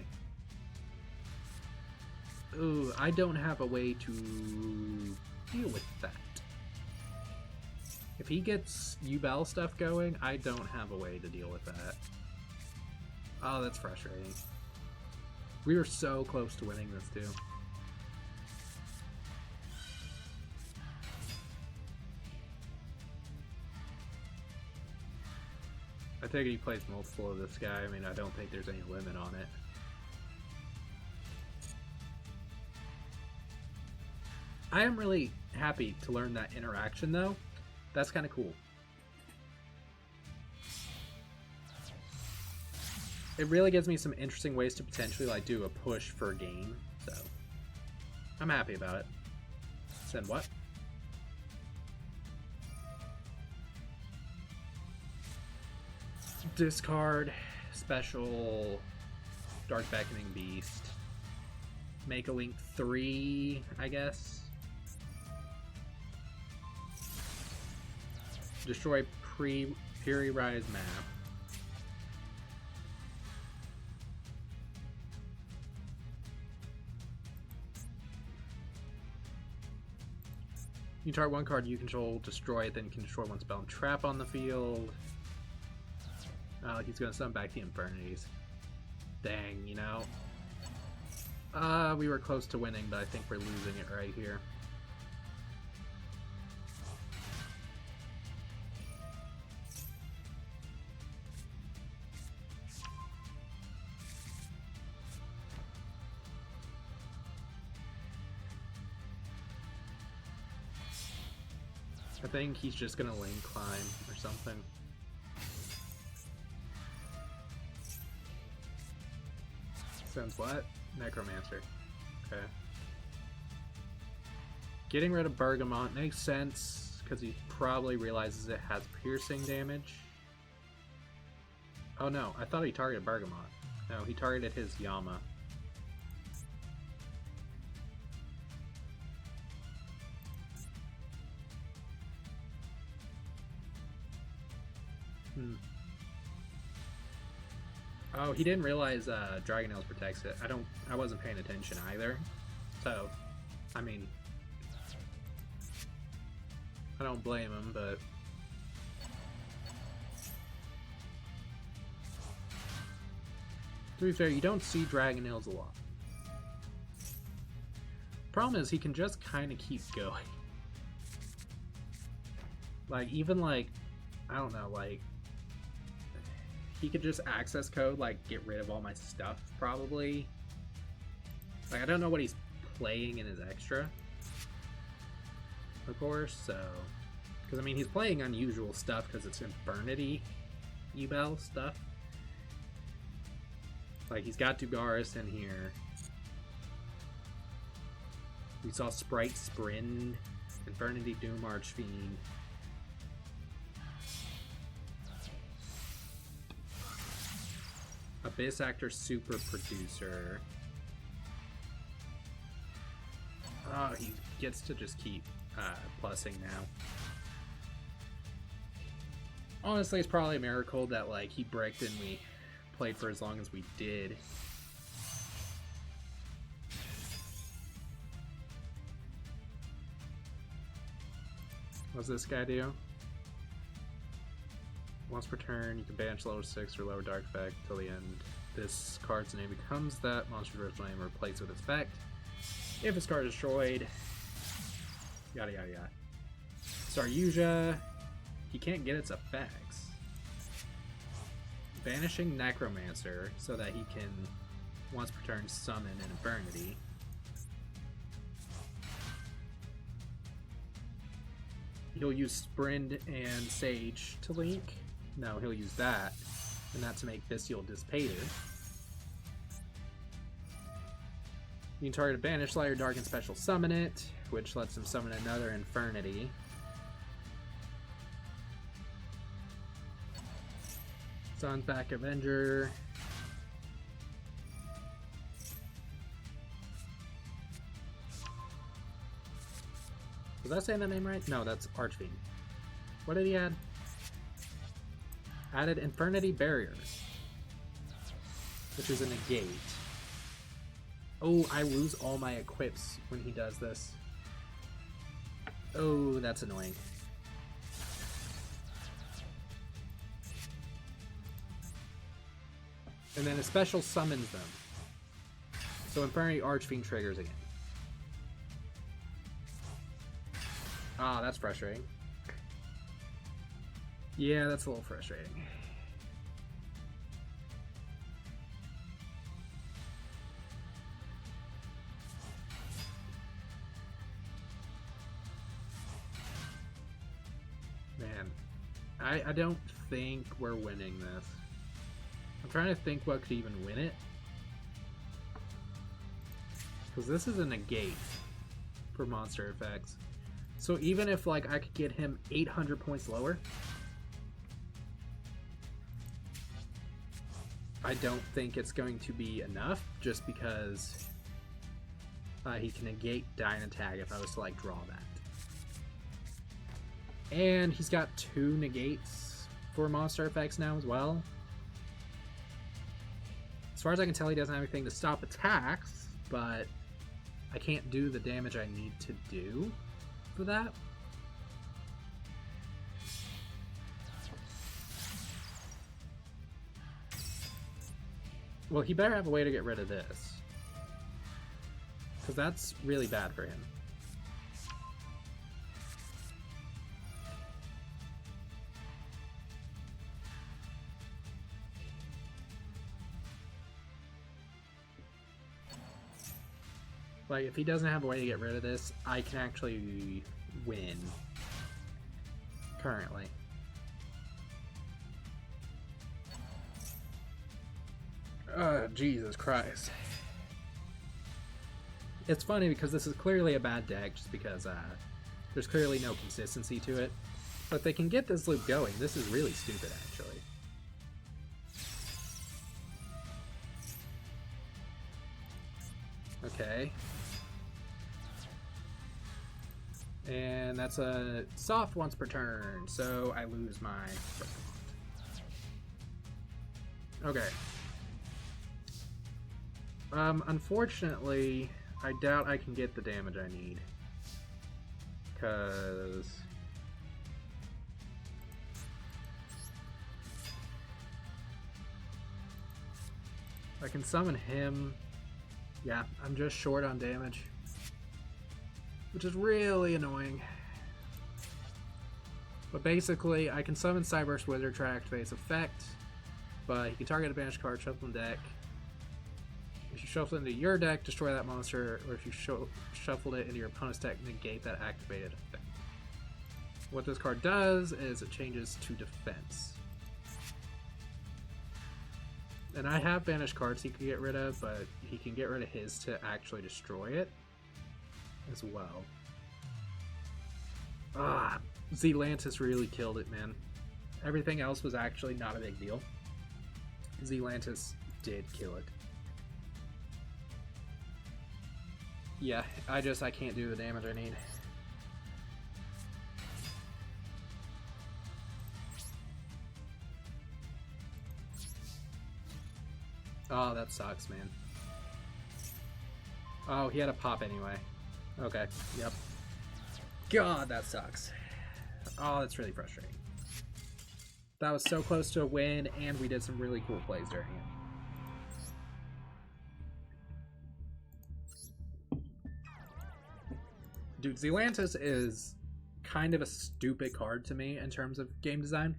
Ooh, I don't have a way to deal with that. If he gets Yubel stuff going, I don't have a way to deal with that. Oh, that's frustrating. We were so close to winning this, too. I take it he plays multiple of this guy. I mean, I don't think there's any limit on it. I am really happy to learn that interaction, though. That's kind of cool. It really gives me some interesting ways to potentially like do a push for a game, so I'm happy about it. Send what? Discard special Dark Beckoning Beast. Make a Link 3, I guess. Destroy Piri Rise map. You target one card you control, destroy it, then you can destroy one spell and trap on the field. Oh, he's gonna summon back the Infernities. Dang, you know. We were close to winning, but I think we're losing it right here. I think he's just gonna lane climb or something. Sends what? Necromancer. Okay. Getting rid of Bergamot makes sense, because he probably realizes it has piercing damage. Oh no, I thought he targeted Bergamot. No, he targeted his Yama. Oh, he didn't realize Dragonels protects it. I wasn't paying attention either. So, I mean, I don't blame him, but to be fair, you don't see Dragonels a lot. Problem is, he can just kind of keep going. Like, even like, I don't know, like, he could just access code, like, get rid of all my stuff, probably. Like, I don't know what he's playing in his extra, of course, so... Because, I mean, he's playing unusual stuff because it's Infernity Ebel stuff. Like, he's got Dugaris in here. We saw Sprite Sprint, Infernity Doom Archfiend. Abyss Actor Super Producer. Oh, he gets to just keep plussing now. Honestly, it's probably a miracle that like he bricked and we played for as long as we did. What's this guy do? Once per turn, you can banish level 6 or lower dark effect till the end. This card's name becomes that monster's original name replaced with its effect. If this card is destroyed, yada yada yada. Saryuja, he can't get its effects. Banishing Necromancer so that he can, once per turn, summon an Infernity. He'll use Sprint and Sage to link. No, he'll use that, and that's to make Bestial Dissipated. You can target a Banish Slayer, Dark and Special Summon it, which lets him summon another Infernity. Sun's back Avenger. Was I saying that name right? No, that's Archfiend. What did he add? Added Infernity Barrier, which is a negate. Oh, I lose all my equips when he does this. Oh, that's annoying. And then a special summons them. So Infernity Archfiend triggers again. Ah, that's frustrating. Yeah, that's a little frustrating. Man, I don't think we're winning this. I'm trying to think what could even win it. Because this is a negate for monster effects. So even if like I could get him 800 points lower, I don't think it's going to be enough, just because he can negate Dying Attack if I was to like draw that. And he's got 2 negates for monster effects now as well. As far as I can tell, he doesn't have anything to stop attacks, but I can't do the damage I need to do for that. Well, he better have a way to get rid of this. Because that's really bad for him. Like, if he doesn't have a way to get rid of this, I can actually win. Currently. Jesus Christ. It's funny because this is clearly a bad deck just because there's clearly no consistency to it. But they can get this loop going. This is really stupid, actually. Okay. And that's a soft once per turn, so I lose my first one. Okay. Unfortunately, I doubt I can get the damage I need. Because... I can summon him. Yeah, I'm just short on damage. Which is really annoying. But basically, I can summon Cyberse Wizard, try to activate its effect. But he can target a banished card, shuffle in deck. If you shuffle it into your deck, destroy that monster. Or if you shuffled it into your opponent's deck, negate that activated effect. What this card does is it changes to defense. And I have banished cards he can get rid of, but he can get rid of his to actually destroy it as well. Ah, Zealantis really killed it, man. Everything else was actually not a big deal. Zealantis did kill it. Yeah, I can't do the damage I need. Oh, that sucks, man. Oh, he had a pop anyway. Okay, yep. God, that sucks. Oh, that's really frustrating. That was so close to a win, and we did some really cool plays during it. Dude, Zealantis is kind of a stupid card to me in terms of game design.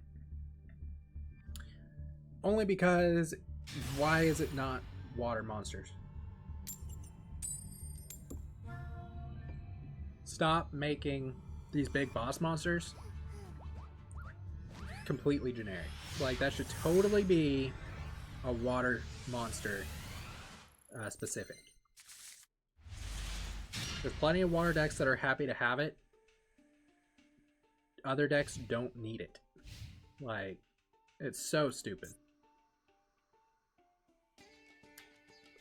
Only because, why is it not water monsters? Stop making these big boss monsters completely generic. Like, that should totally be a water monster specific. There's plenty of water decks that are happy to have it. Other decks don't need it. Like, it's so stupid.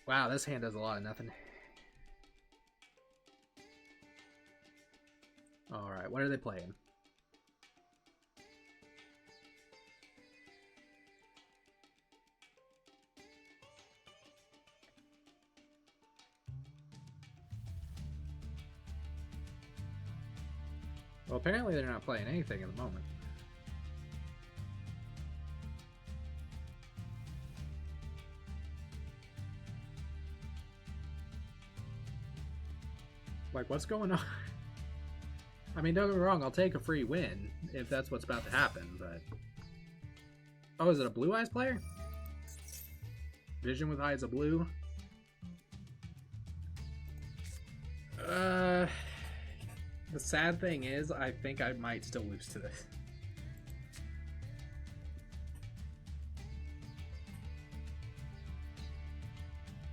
Wow, this hand does a lot of nothing. Alright, what are they playing? Well, apparently they're not playing anything at the moment. Like, what's going on? I mean, don't get me wrong, I'll take a free win if that's what's about to happen, but... Oh, is it a Blue Eyes player? Vision with Eyes of Blue? The sad thing is, I think I might still lose to this.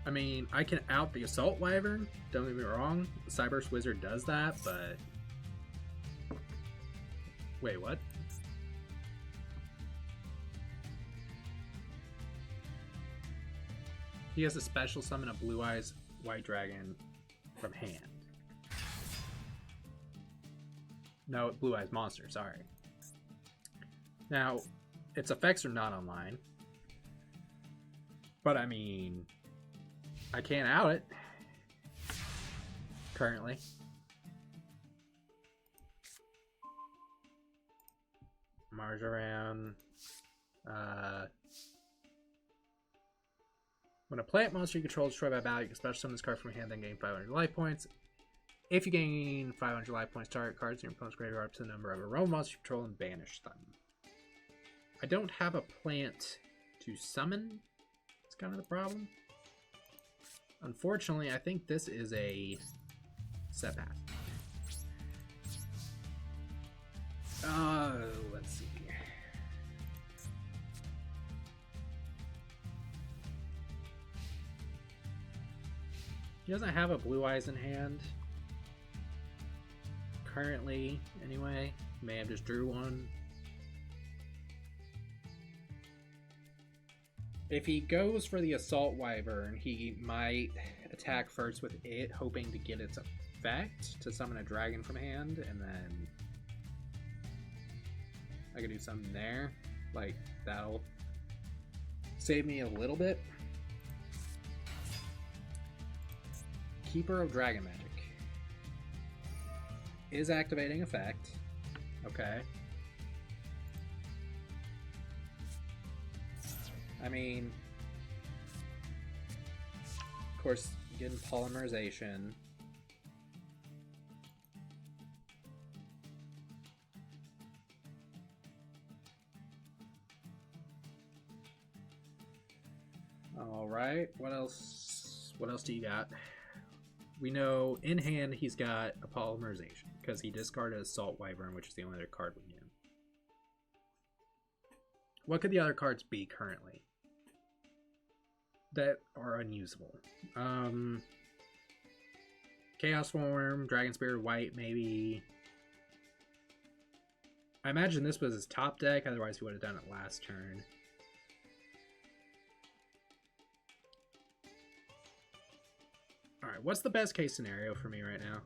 I mean, I can out the Assault Wyvern, don't get me wrong. The Cyberse Wizard does that, but... Wait, what? He has a special summon a Blue Eyes White Dragon from hand. No, Blue Eyes Monster, sorry. Now, its effects are not online. But I mean, I can't out it. Currently. Marjoram. When a plant monster you control is destroyed by battle, you can special summon this card from your hand, then gain 500 life points. If you gain 500 life points, target cards in your opponent's graveyard up to the number of a roam monster you control and banish them. I don't have a plant to summon. That's kind of the problem. Unfortunately, I think this is a setback. Let's see. He doesn't have a Blue Eyes in hand. Currently, anyway. May have just drew one. If he goes for the Assault Wyvern, he might attack first with it, hoping to get its effect to summon a dragon from hand, and then I could do something there. Like, that'll save me a little bit. Keeper of Dragon Magic is activating effect. Okay. I mean, of course, getting polymerization. All right, what else? What else do you got? We know in hand he's got a polymerization because he discarded Assault Wyvern, which is the only other card we knew. What could the other cards be currently that are unusable? Chaos Form, Dragon Spirit White, maybe. I imagine this was his top deck, otherwise he would have done it last turn. Alright, what's the best case scenario for me right now?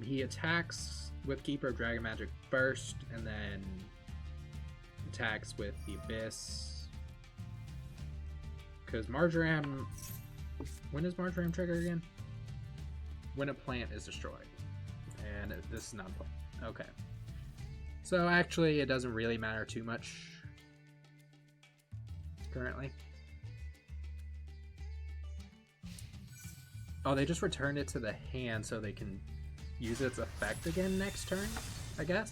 He attacks with Keeper of Dragon Magic first, and then attacks with the Abyss. Because Marjoram... When does Marjoram trigger again? When a plant is destroyed. And this is not a plant. Okay. So actually, it doesn't really matter too much currently. Oh, they just returned it to the hand so they can use its effect again next turn, I guess?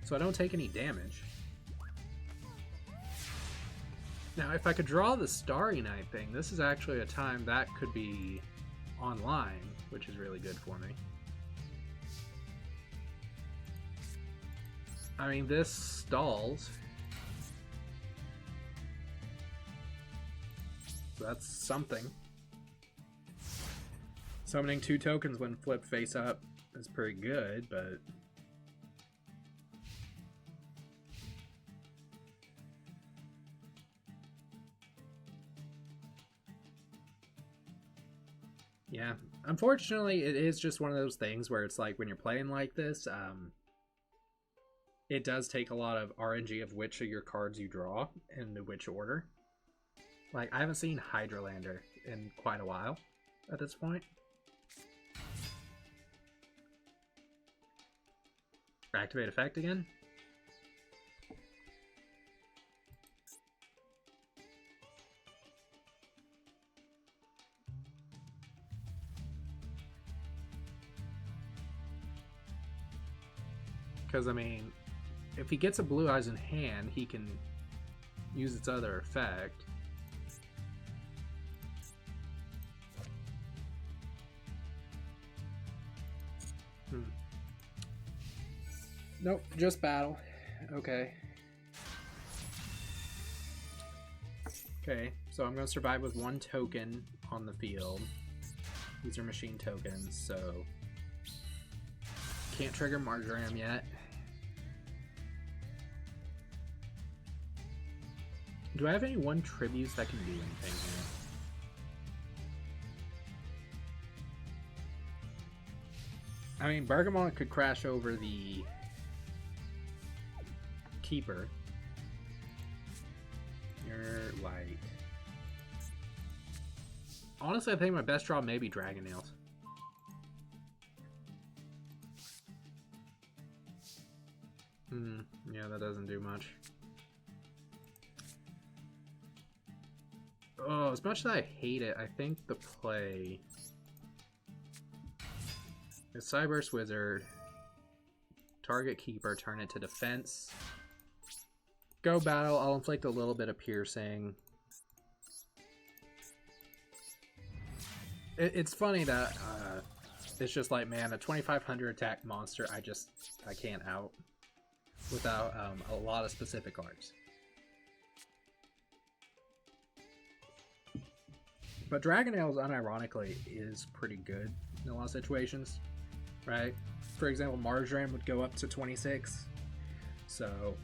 So I don't take any damage. Now, if I could draw the Starry Night thing, this is actually a time that could be online, which is really good for me. I mean, this stalls. So that's something. Summoning 2 tokens when flipped face up is pretty good, but... yeah, unfortunately, it is just one of those things where it's like when you're playing like this, it does take a lot of RNG of which of your cards you draw and which order. Like, I haven't seen Hydralander in quite a while at this point. Activate effect again. Because, I mean, if he gets a Blue Eyes in hand, he can use its other effect. Nope, just battle. Okay. Okay, so I'm going to survive with 1 token on the field. These are machine tokens, so... Can't trigger Marjoram yet. Do I have any 1 tributes that can do anything here? I mean, Bergamot could crash over the Keeper. You're light. Honestly, I think my best draw may be Dragon Nails. Yeah, that doesn't do much. Oh, as much as I hate it, I think the play is Cyburst Wizard, target Keeper, turn it to defense. Go battle, I'll inflict a little bit of piercing. It's funny that it's just like, man, a 2500 attack monster I can't out without a lot of specific arts. But Dragonales, unironically, is pretty good in a lot of situations, right? For example, Marjoram would go up to 26, so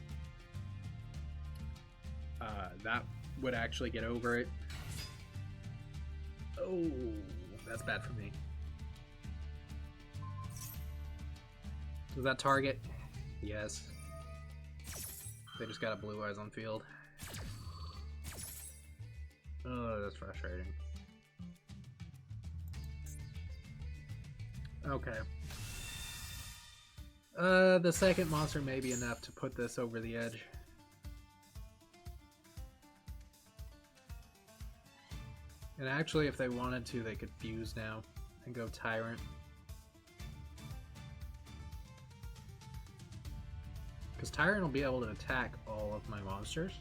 that would actually get over it. Oh, that's bad for me. Does that target? Yes. They just got a Blue Eyes on field. Oh, that's frustrating. Okay. The second monster may be enough to put this over the edge. And actually, if they wanted to, they could fuse now and go Tyrant. Because Tyrant will be able to attack all of my monsters.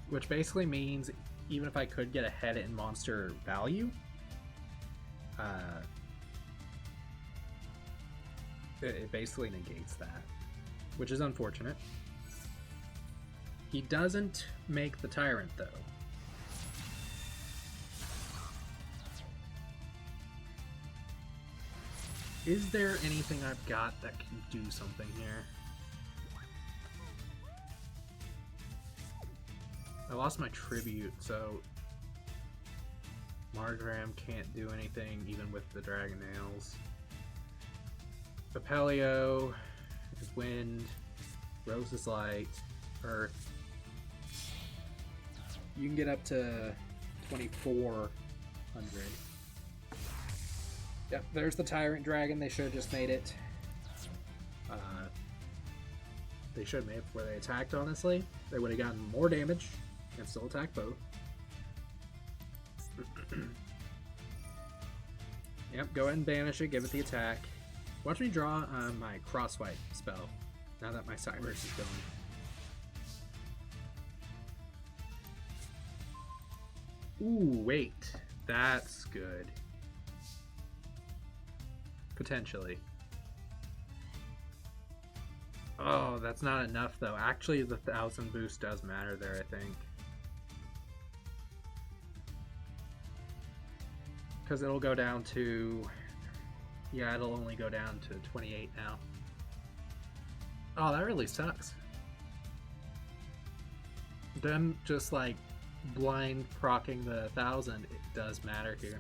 Which basically means, even if I could get ahead in monster value, it basically negates that. Which is unfortunate. He doesn't make the Tyrant, though. Is there anything I've got that can do something here? I lost my tribute, so Marjoram can't do anything even with the Dragonales. Apelio is wind, Rose is light, earth. You can get up to 2400. Yep, there's the Tyrant Dragon. They should have just made it. They should have made it before they attacked, honestly. They would have gotten more damage and still attack both. Yep, go ahead and banish it, give it the attack. Watch me draw my Crosswipe spell, now that my Cyberse is going. Ooh, wait. That's good. Potentially. Oh, that's not enough though. Actually, the 1000 boost does matter there, I think. Because it'll go down to... Yeah, it'll only go down to 28 now. Oh, that really sucks. Them just like blind proccing the 1000, it does matter here.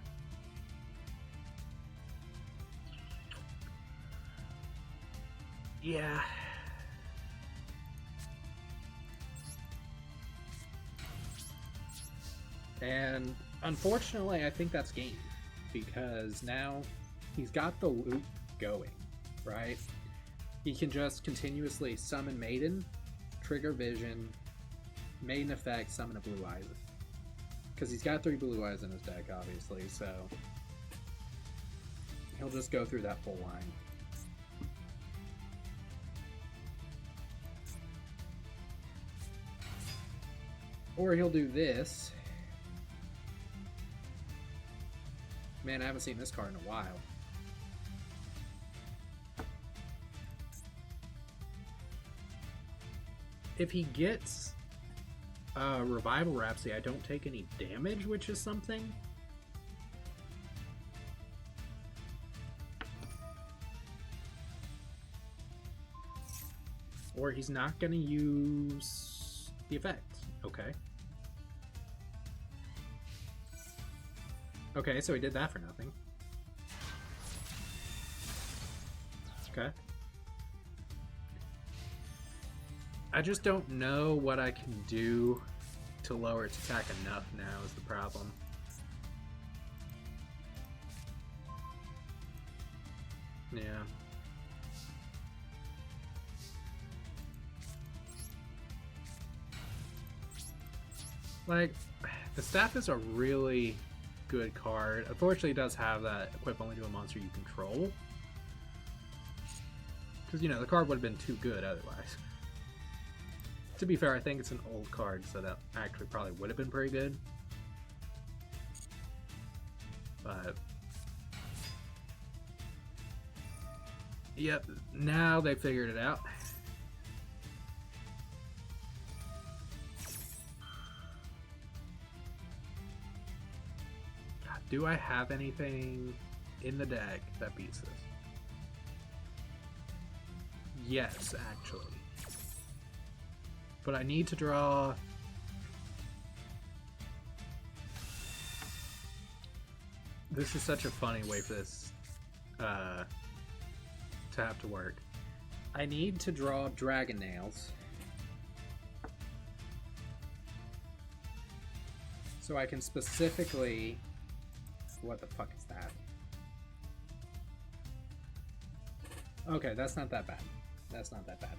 Yeah. And unfortunately, I think that's game, because now he's got the loop going, right? He can just continuously summon Maiden, trigger Vision, Maiden effect, summon a Blue Eyes. Because he's got 3 Blue Eyes in his deck, obviously, so he'll just go through that full line. Or he'll do this. Man, I haven't seen this card in a while. If he gets Revival Rhapsody, I don't take any damage, which is something. Or he's not going to use the effect. Okay. Okay, so he did that for nothing. Okay. I just don't know what I can do to lower its attack enough now is the problem. Yeah. Like, the staff is a really good card. Unfortunately, it does have that equip only to a monster you control. Because, you know, the card would have been too good otherwise. To be fair, I think it's an old card, so that actually probably would have been pretty good. But yep, now they figured it out. God, do I have anything in the deck that beats this? Yes, actually. But I need to draw... This is such a funny way for this to have to work. I need to draw Dragon Nails so I can specifically... What the fuck is that? Okay, that's not that bad. That's not that bad.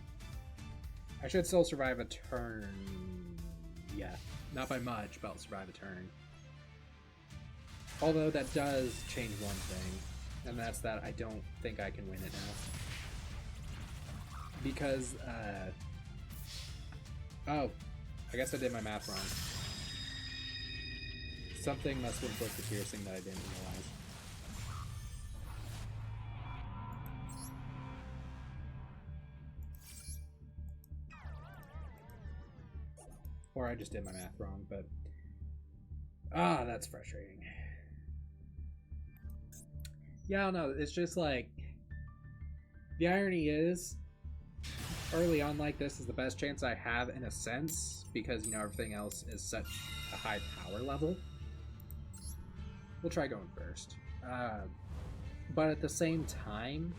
I should still survive a turn. Yeah, not by much, but I'll survive a turn. Although that does change one thing, and that's that I don't think I can win it now. Because, oh, I guess I did my math wrong. Something must have inflicted piercing that I didn't realize. Or I just did my math wrong, but... Ah, that's frustrating. Yeah, I don't know, it's just like... The irony is, early on like this is the best chance I have in a sense, because, you know, everything else is such a high power level. We'll try going first. But at the same time,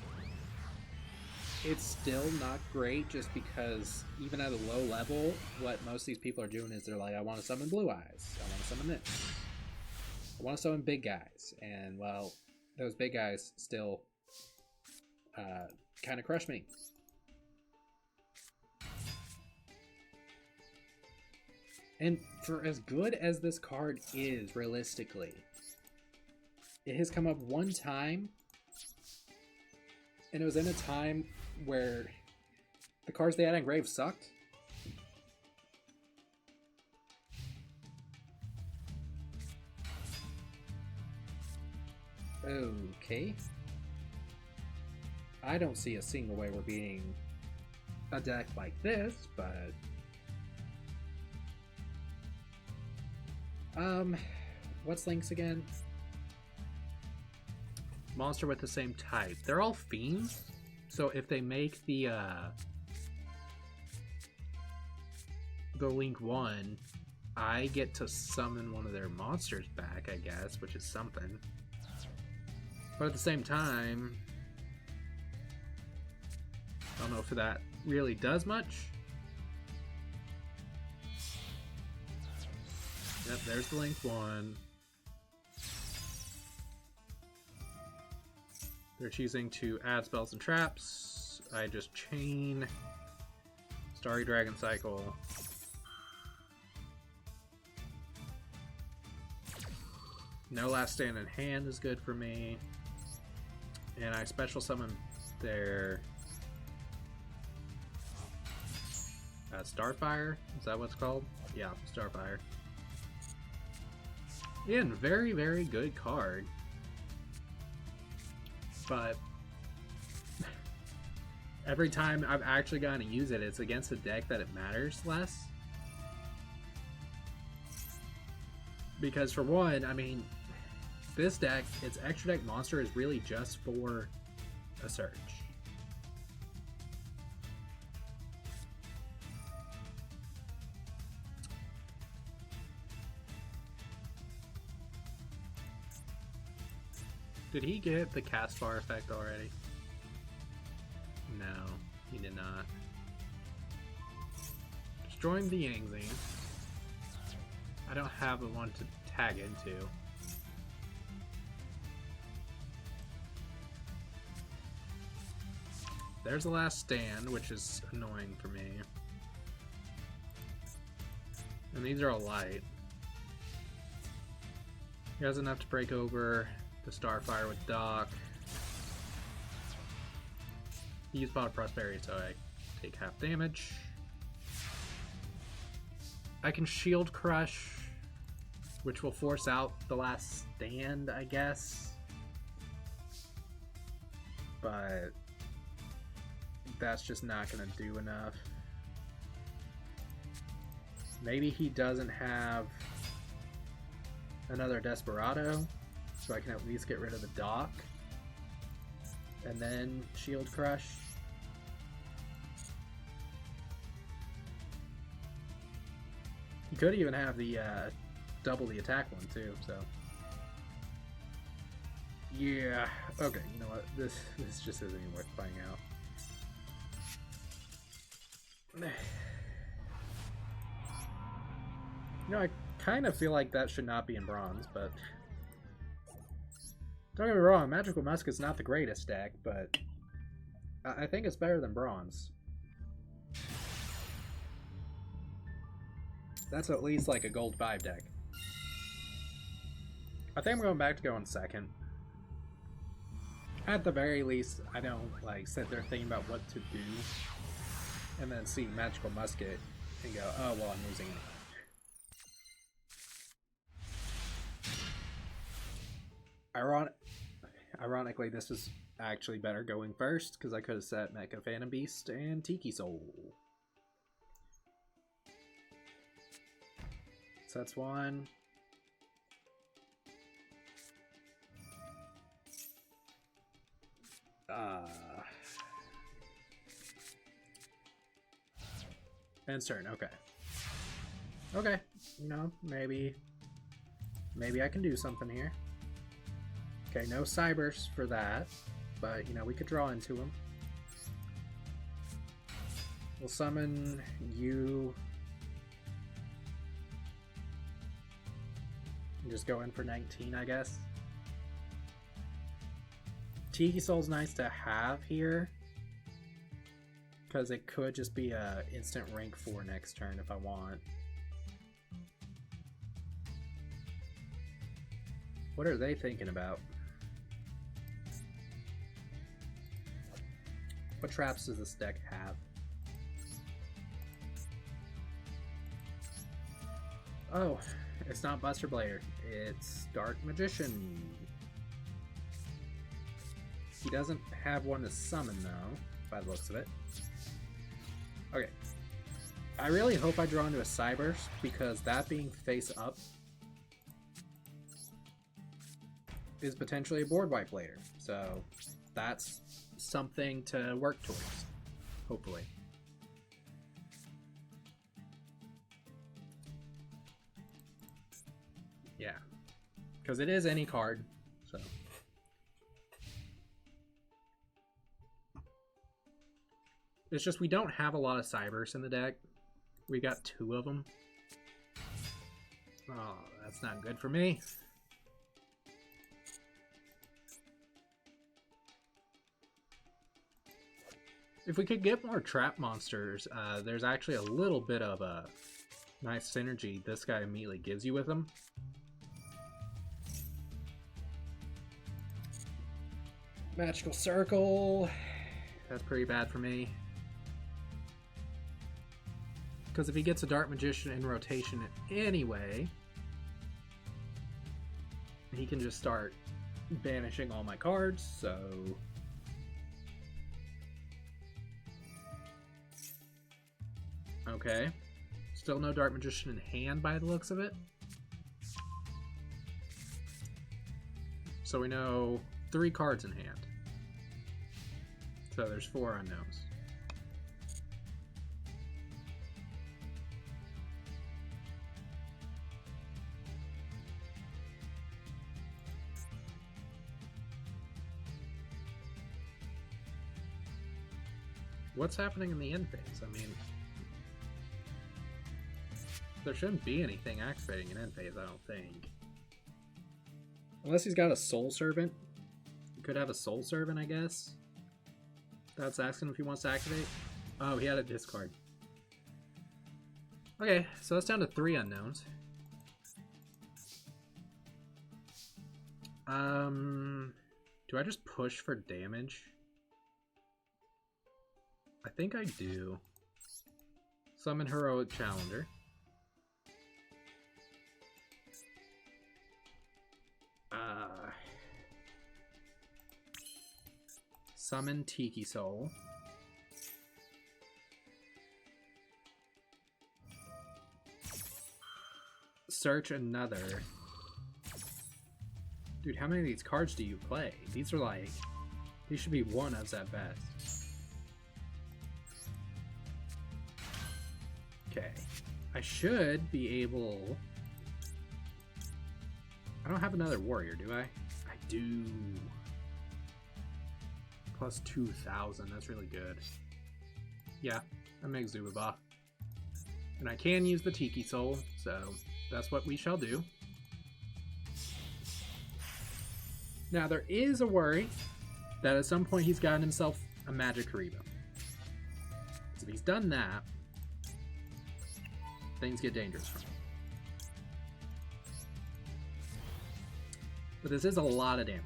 it's still not great just because even at a low level, what most of these people are doing is they're like, I want to summon blue eyes. I want to summon this. I want to summon big guys. And, well, those big guys still kind of crush me. And for as good as this card is, realistically, it has come up one time, and it was in a time where the cards they had engraved sucked. Okay. I don't see a single way we're beating a deck like this, but... what's links again? Monster with the same type. They're all fiends, so if they make the link 1, I get to summon one of their monsters back, I guess, which is something. But at the same time, I don't know if that really does much. Yep, there's the link 1. They're choosing to add spells and traps. I just chain. Starry Dragon Cycle. No Last Stand in Hand is good for me. And I special summon their Starfire. Is that what it's called? Yeah, Starfire. Again, very, very good card. But every time I've actually gotten to use it, it's against a deck that it matters less. Because for one, I mean, this deck, its extra deck monster is really just for a search. Did he get the cast bar effect already? No, he did not. Destroying the Yangzi. I don't have the one to tag into. There's the Last Stand, which is annoying for me. And these are all light. He has enough to break over the Starfire with Doc. He used Pot of Prosperity, so I take half damage. I can Shield Crush, which will force out the last stand, I guess. But that's just not going to do enough. Maybe he doesn't have another Desperado, so I can at least get rid of the Doc. And then Shield Crush. He could even have the double the attack one too, so. Yeah, okay, you know what? This just isn't even worth playing out. You know, I kind of feel like that should not be in bronze, but don't get me wrong, Magical Musket's not the greatest deck, but I think it's better than bronze. That's at least like a gold 5 deck. I think I'm going back to going second. At the very least, I don't like sit there thinking about what to do and then see Magical Musket and go, oh well, I'm losing it. Ironically, this is actually better going first because I could have set Mecha Phantom Beast and Tiki Soul. So that's one. End turn, okay. Okay, you know, maybe I can do something here. Okay, no Cybers for that, but you know, we could draw into him. We'll summon you. And just go in for 19, I guess. Tiki Soul's nice to have here, because it could just be a instant rank 4 next turn if I want. What are they thinking about? What traps does this deck have? Oh, it's not Buster Blader. It's Dark Magician. He doesn't have one to summon, though, by the looks of it. Okay. I really hope I draw into a Cybers, because that being face up is potentially a board wipe later. So that's something to work towards, hopefully. Yeah, because it is any card, so. It's just we don't have a lot of Cybers in the deck. We got 2 of them. Oh, that's not good for me. If we could get more trap monsters, there's actually a little bit of a nice synergy this guy immediately gives you with them. Magical Circle. That's pretty bad for me. Because if he gets a Dark Magician in rotation anyway, he can just start banishing all my cards, so... Okay. Still no Dark Magician in hand by the looks of it. So we know 3 cards in hand. So there's 4 unknowns. What's happening in the end phase? I mean, there shouldn't be anything activating in end phase, I don't think. Unless he's got a Soul Servant. He could have a Soul Servant, I guess. That's asking if he wants to activate. Oh, he had a discard. Okay, so that's down to 3 unknowns. Do I just push for damage? I think I do. Summon Heroic Challenger. Summon Tiki Soul. Search another. Dude, how many of these cards do you play? These are like... These should be one-ofs at best. Okay. I should be able... I don't have another warrior, do I? I do. Plus 2,000. That's really good. Yeah, I make Zubaba. And I can use the Tiki Soul, so that's what we shall do. Now, there is a worry that at some point he's gotten himself a Magic Karibo. So if he's done that, things get dangerous for him. But this is a lot of damage.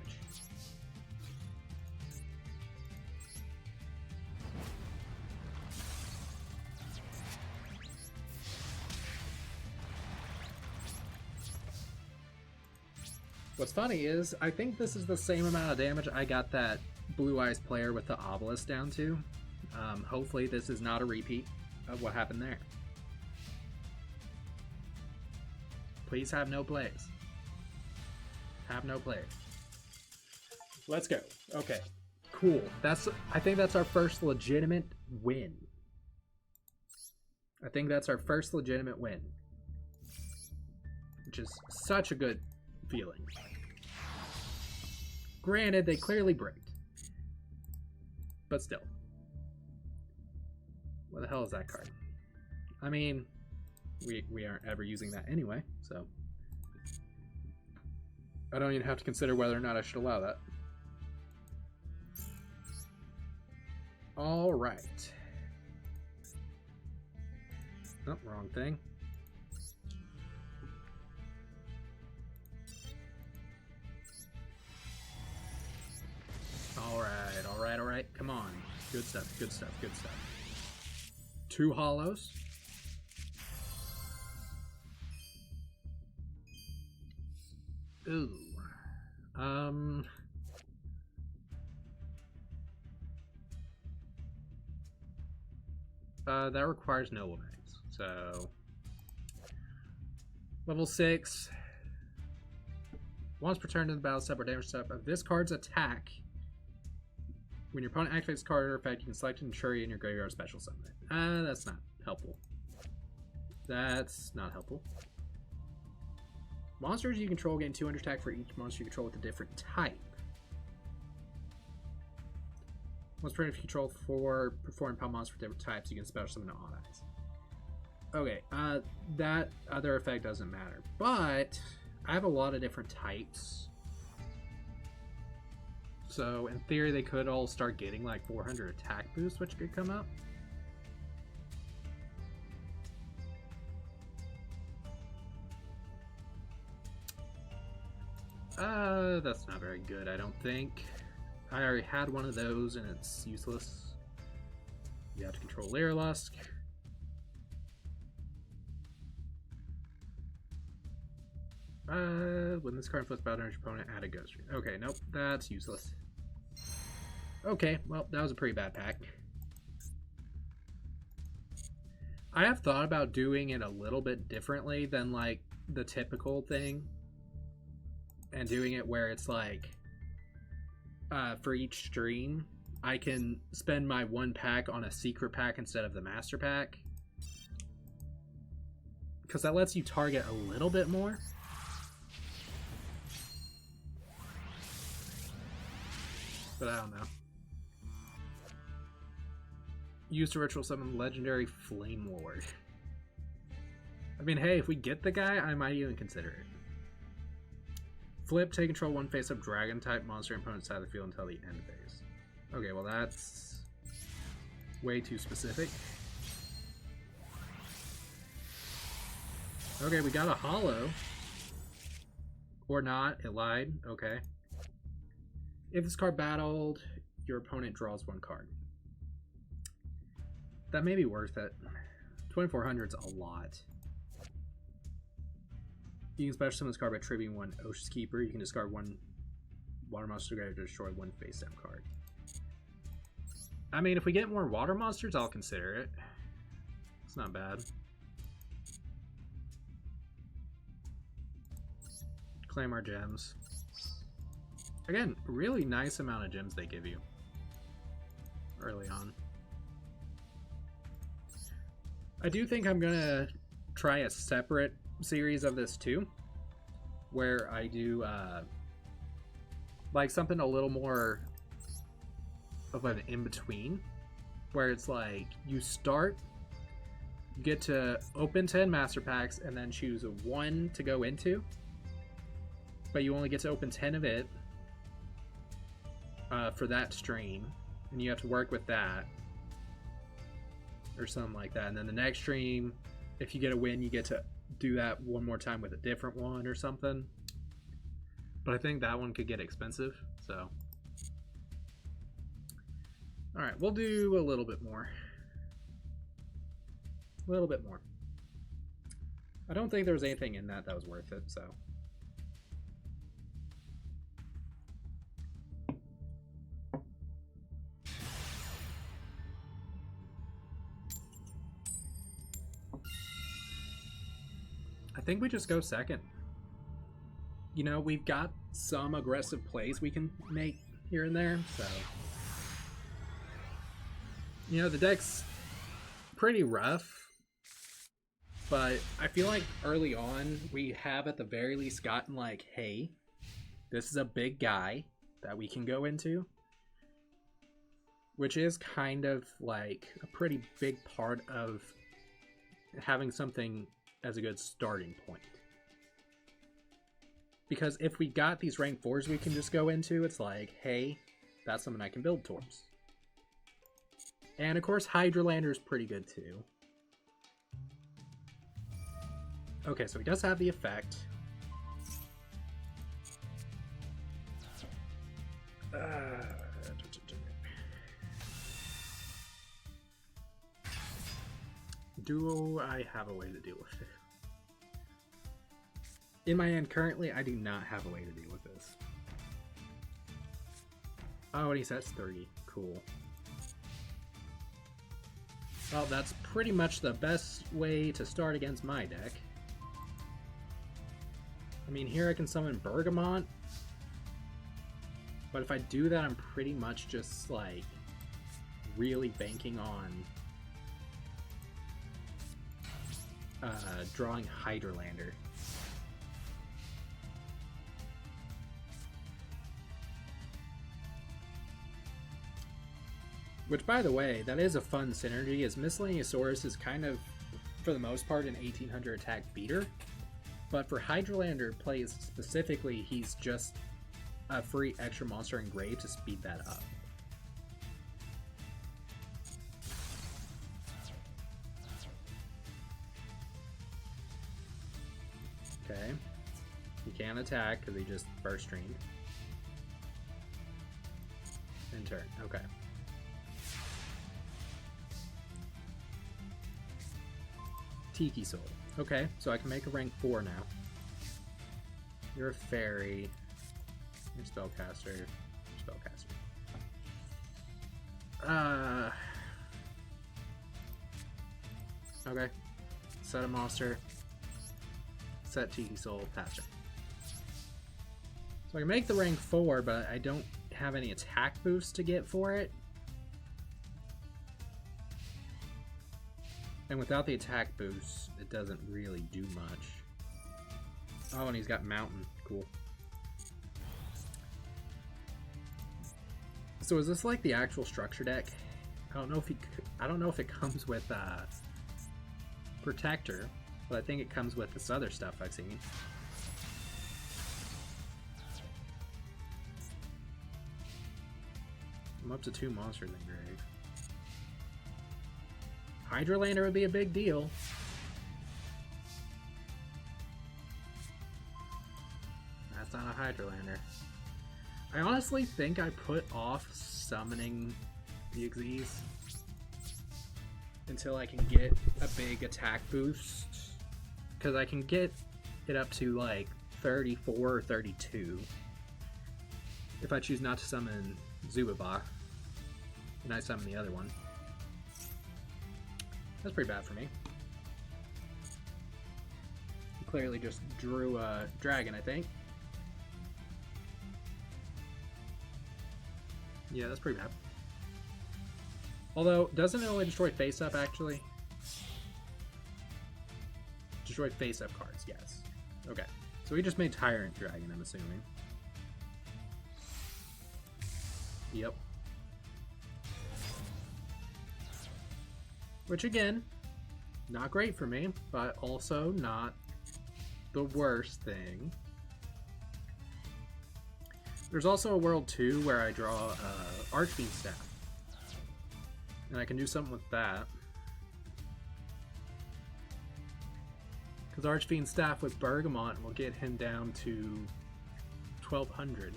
What's funny is, I think this is the same amount of damage I got that Blue Eyes player with the Obelisk down to. Hopefully this is not a repeat of what happened there. Please have no plays. Have no plays. Let's go. Okay, cool. I think that's our first legitimate win. I think that's our first legitimate win. Which is such a good feeling. Granted, they clearly bricked. But still. What the hell is that card? I mean, we aren't ever using that anyway, so I don't even have to consider whether or not I should allow that. All right. Oh, wrong thing. All right. Come on. Good stuff. Good stuff. Good stuff. 2 hollows. Ooh. That requires no limits. So level 6. Once per turn in the battle step or damage step of this card's attack, when your opponent activates a card or effect, you can select an Shuri in your graveyard special summon it. That's not helpful. That's not helpful. Monsters you control gain 200 attack for each monster you control with a different type. Once per turn, if you control 4 perform pal monsters for different types, you can special summon an Odd Eyes. Okay, that other effect doesn't matter. But I have a lot of different types. So in theory, they could all start getting like 400 attack boost, which could come up. That's not very good, I don't think. I already had one of those and it's useless. You have to control Lyrilusk. When this card flips battle damage your opponent, add a ghost. Okay, nope, that's useless. Okay, well, that was a pretty bad pack. I have thought about doing it a little bit differently than like the typical thing. And doing it where it's like, for each stream, I can spend my 1 pack on a secret pack instead of the master pack. Because that lets you target a little bit more. But I don't know. Use to ritual summon legendary Flame Lord. I mean, hey, if we get the guy, I might even consider it. Flip, take control 1 face-up dragon type monster opponent's side of the field until the end phase. Okay, well that's way too specific. Okay, we got a hollow. Or not, it lied. Okay. If this card battled, your opponent draws 1 card. That may be worth it. 2400's a lot. You can special summon this card by tributing 1 Ocean's Keeper. You can discard 1 water monster to destroy 1 face down card. I mean, if we get more water monsters, I'll consider it. It's not bad. Claim our gems. Again, really nice amount of gems they give you early on. I do think I'm gonna try a separate series of this too, where I do like something a little more of an in-between, where it's like you start, you get to open 10 master packs and then choose a 1 to go into, but you only get to open 10 of it for that stream, and you have to work with that or something like that. And then the next stream, if you get a win, you get to do that one more time with a different one or something. But I think that one could get expensive, so all right, we'll do a little bit more. A little bit more. I don't think there was anything in that was worth it, so. I think we just go second. You know, we've got some aggressive plays we can make here and there, so. You know, the deck's pretty rough, but I feel like early on we have at the very least gotten like, hey, this is a big guy that we can go into, which is kind of like a pretty big part of having something as a good starting point. Because if we got these rank 4s we can just go into, it's like, hey, that's something I can build towards. And of course, Hydralander is pretty good too. Okay, so he does have the effect. Do I have a way to deal with it? In my hand currently, I do not have a way to deal with this. Oh, and he sets 30. Cool. Well, that's pretty much the best way to start against my deck. I mean, here I can summon Bergamot, but if I do that, I'm pretty much just, like, really banking on drawing Hydralander. Which, by the way, that is a fun synergy, as Miscellaneousaurus is kind of, for the most part, an 1800 attack beater. But for Hydralander plays specifically, he's just a free extra monster engraved to speed that up. Okay. He can't attack because he just burst streamed. In turn. Okay. Tiki Soul. Okay, so I can make a rank 4 now. You're a fairy. You're spellcaster. You're spellcaster. Okay. Set a monster. Set Tiki Soul. Pass it. So I can make the rank 4, but I don't have any attack boosts to get for it. And without the attack boost, it doesn't really do much. Oh, and he's got Mountain. Cool. So is this like the actual structure deck? I don't know if it comes with Protector, but I think it comes with this other stuff I've seen. I'm up to 2 monsters in grave. Hydralander would be a big deal. That's not a Hydralander. I honestly think I put off summoning the Xyz until I can get a big attack boost. Because I can get it up to like 34 or 32 if I choose not to summon Zubaba and I summon the other one. That's pretty bad for me. He clearly just drew a dragon, I think. Yeah, that's pretty bad. Although, doesn't it only destroy face-up, actually? Destroy face-up cards, yes. Okay. So we just made Tyrant Dragon, I'm assuming. Yep. Which, again, not great for me, but also not the worst thing. There's also a world 2 where I draw Archfiend Staff. And I can do something with that. Because Archfiend Staff with Bergamot will get him down to 1200,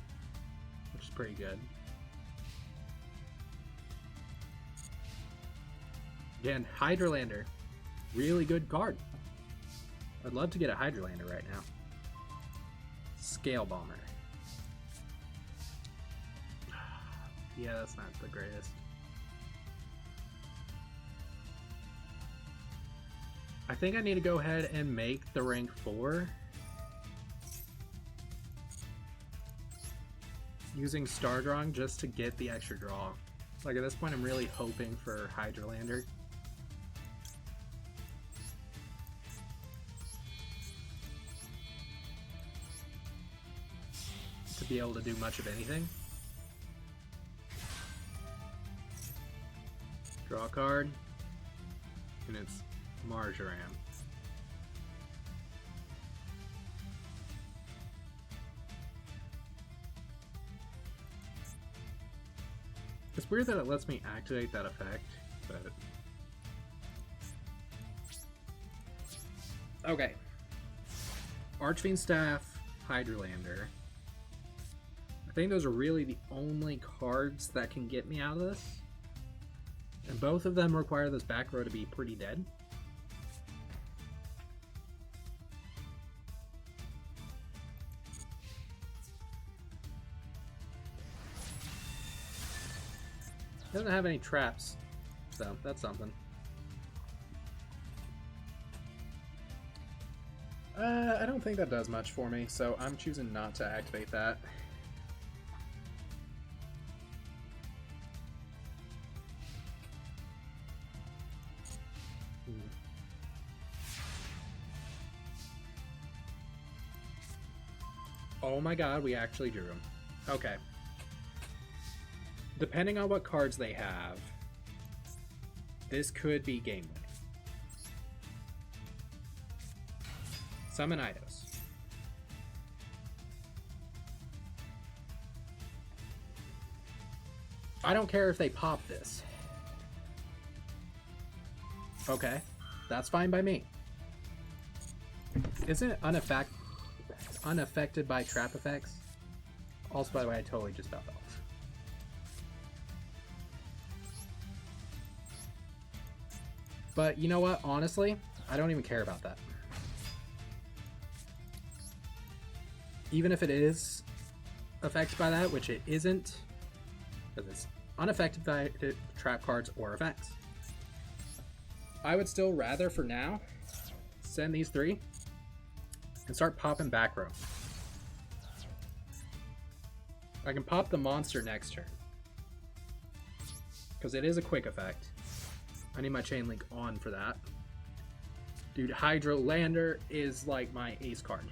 which is pretty good. Again, Hydralander. Really good card. I'd love to get a Hydralander right now. Scale Bomber. Yeah, that's not the greatest. I think I need to go ahead and make the rank 4. Using Star Drawing just to get the extra draw. Like at this point I'm really hoping for Hydralander. To be able to do much of anything. Draw a card. And it's Marjoram. It's weird that it lets me activate that effect, but... Okay. Archfiend Staff, Hydralander. I think those are really the only cards that can get me out of this. And both of them require this back row to be pretty dead. Doesn't have any traps, so that's something. I don't think that does much for me, so I'm choosing not to activate that. Oh my god, we actually drew him. Okay. Depending on what cards they have, this could be game winning. Summon Eidos. I don't care if they pop this. Okay, that's fine by me. Isn't it unaffected by trap effects? Also, by the way, I totally just fell off. But you know what? Honestly, I don't even care about that. Even if it is affected by that, which it isn't, because it's unaffected by trap cards or effects. I would still rather, for now, send these 3 and start popping back row. I can pop the monster next turn, because it is a quick effect. I need my chain link on for that. Dude, Hydralander is like my ace card.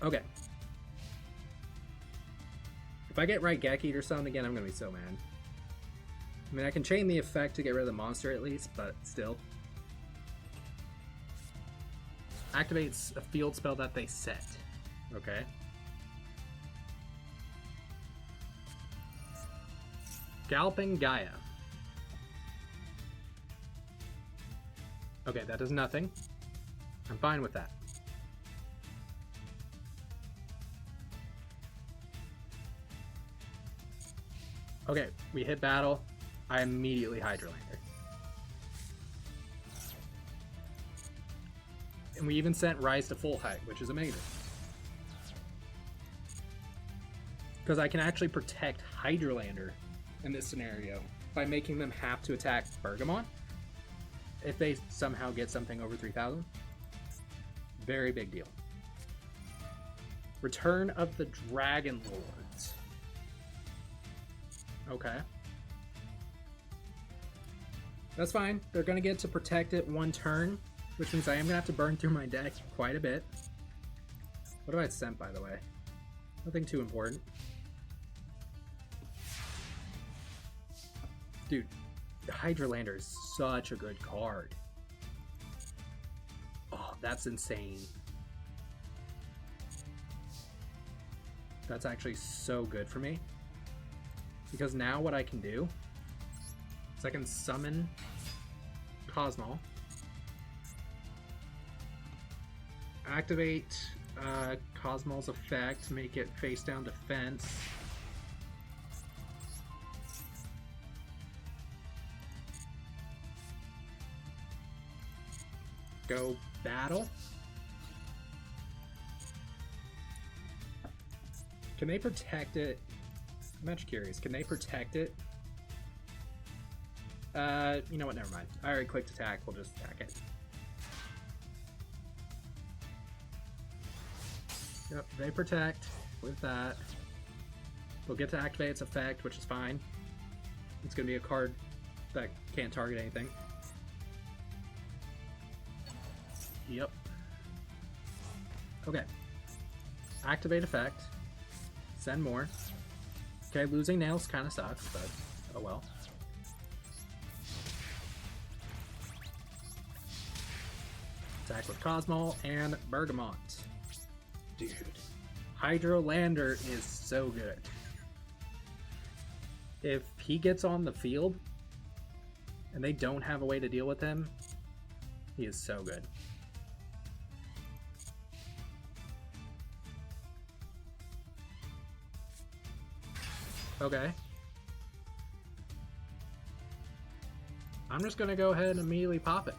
Okay. If I get Raigeki or something again, I'm gonna be so mad. I mean, I can chain the effect to get rid of the monster at least, but still. Activates a field spell that they set. Okay. Galloping Gaia. Okay, that does nothing. I'm fine with that. Okay, we hit battle. I immediately Hydrolander. And we even sent Rise to full height, which is amazing. Because I can actually protect Hydrolander in this scenario by making them have to attack Bergamot if they somehow get something over 3,000. Very big deal. Return of the Dragon Lords. Okay. That's fine. They're going to get to protect it one turn, which means I am going to have to burn through my deck quite a bit. What have I sent, by the way? Nothing too important. Dude, Hydrolander is such a good card. Oh, that's insane. That's actually so good for me. Because now what I can do is I can summon Cosmo, activate Cosmo's effect, make it face down defense. Go battle. Can they protect it? I'm actually curious. Can they protect it? You know what? Never mind. I already clicked attack. We'll just attack it. Yep, they protect with that. They'll get to activate its effect, which is fine. It's going to be a card that can't target anything. Yep. Okay. Activate effect. Send more. Okay, losing nails kind of sucks, but oh well. Attack with Cosmo and Bergamot. Dude, Hydrolander is so good. If he gets on the field and they don't have a way to deal with him, he is so good. Okay. I'm just gonna go ahead and immediately pop it.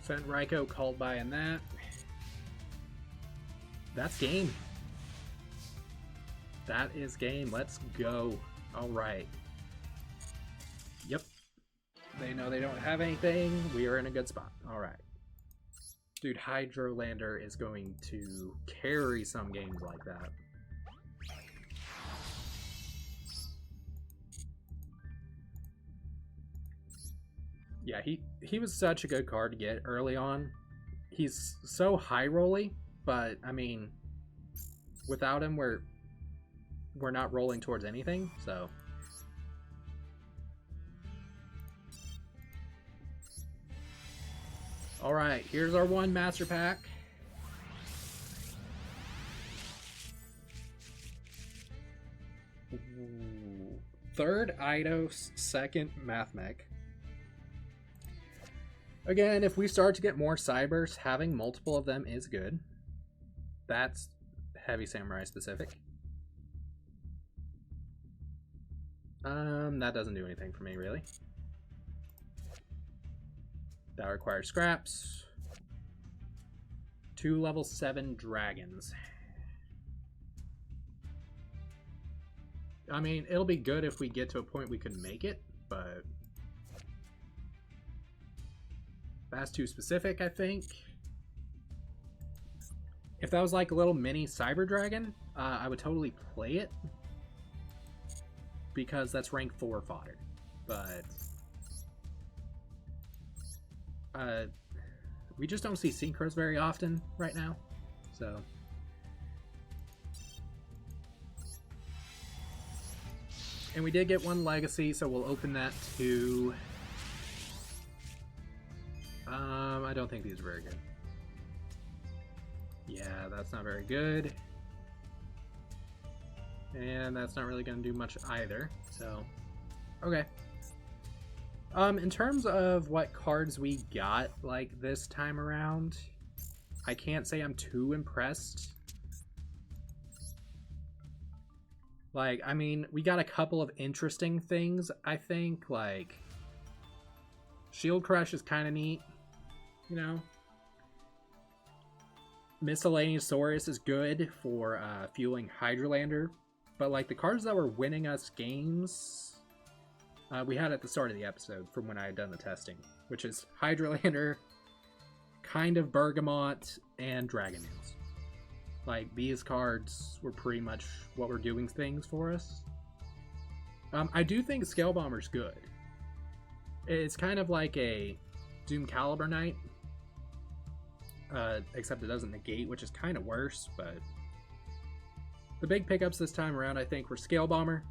Sent Raikou called by in that. That's game. That is game. Let's go. Alright. Yep. They know they don't have anything. We are in a good spot. Alright. Dude, Hydrolander is going to carry some games like that. Yeah, he was such a good card to get early on. He's so high rolly, but I mean, without him we're not rolling towards anything, so alright, here's our one master pack. Ooh. Third Eidos, second Mathmech. Again, if we start to get more Cybers, having multiple of them is good. That's Heavy Samurai specific. That doesn't do anything for me, really. That requires scraps. 2 level 7 dragons. I mean, it'll be good if we get to a point we can make it, but that's too specific, I think. If that was like a little mini Cyber Dragon, I would totally play it, because that's rank 4 fodder. But we just don't see synchros very often right now, so and we did get one legacy, so we'll open that to I don't think these are very good. Yeah, that's not very good. And that's not really going to do much either, so okay. In terms of what cards we got like this time around, I can't say I'm too impressed. Like, I mean, we got a couple of interesting things, I think. Like, Shield Crush is kind of neat, you know? Miscellaneousaurus is good for fueling Hydrolander. But, like, the cards that were winning us games, we had at the start of the episode from when I had done the testing, which is Hydrolander, kind of Bergamot, and Dragon Nails. Like, these cards were pretty much what were doing things for us. I do think Scale Bomber's good. It's kind of like a Doom Caliber Knight, except it doesn't negate, which is kind of worse, but the big pickups this time around, I think, were Scale Bomber.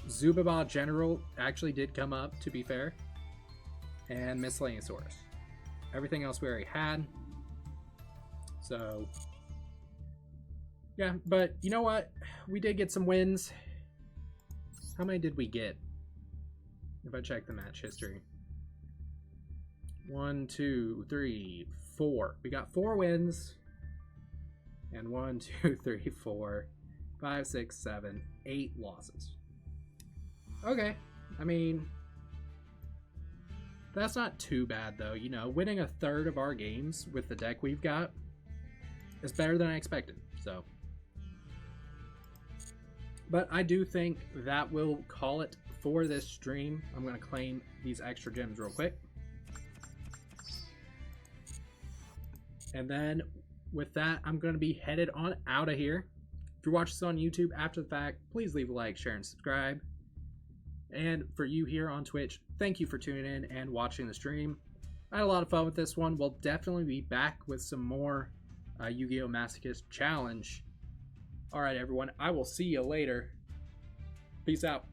Zubaba General actually did come up, to be fair, and Miscellaneousaurus. Everything else we already had. So, yeah, but you know what? We did get some wins. How many did we get? If I check the match history. 1, 2, 3, 4. We got 4 wins. And 1, 2, 3, 4, 5, 6, 7, 8 losses. Okay. I mean, that's not too bad, though. You know, winning a third of our games with the deck we've got is better than I expected. So, but I do think that will call it for this stream. I'm going to claim these extra gems real quick. And then with that, I'm going to be headed on out of here. If you're watching this on YouTube after the fact, please leave a like, share, and subscribe. And for you here on Twitch, thank you for tuning in and watching the stream. I had a lot of fun with this one. We'll definitely be back with some more Yu-Gi-Oh! Masochist Challenge. Alright, everyone. I will see you later. Peace out.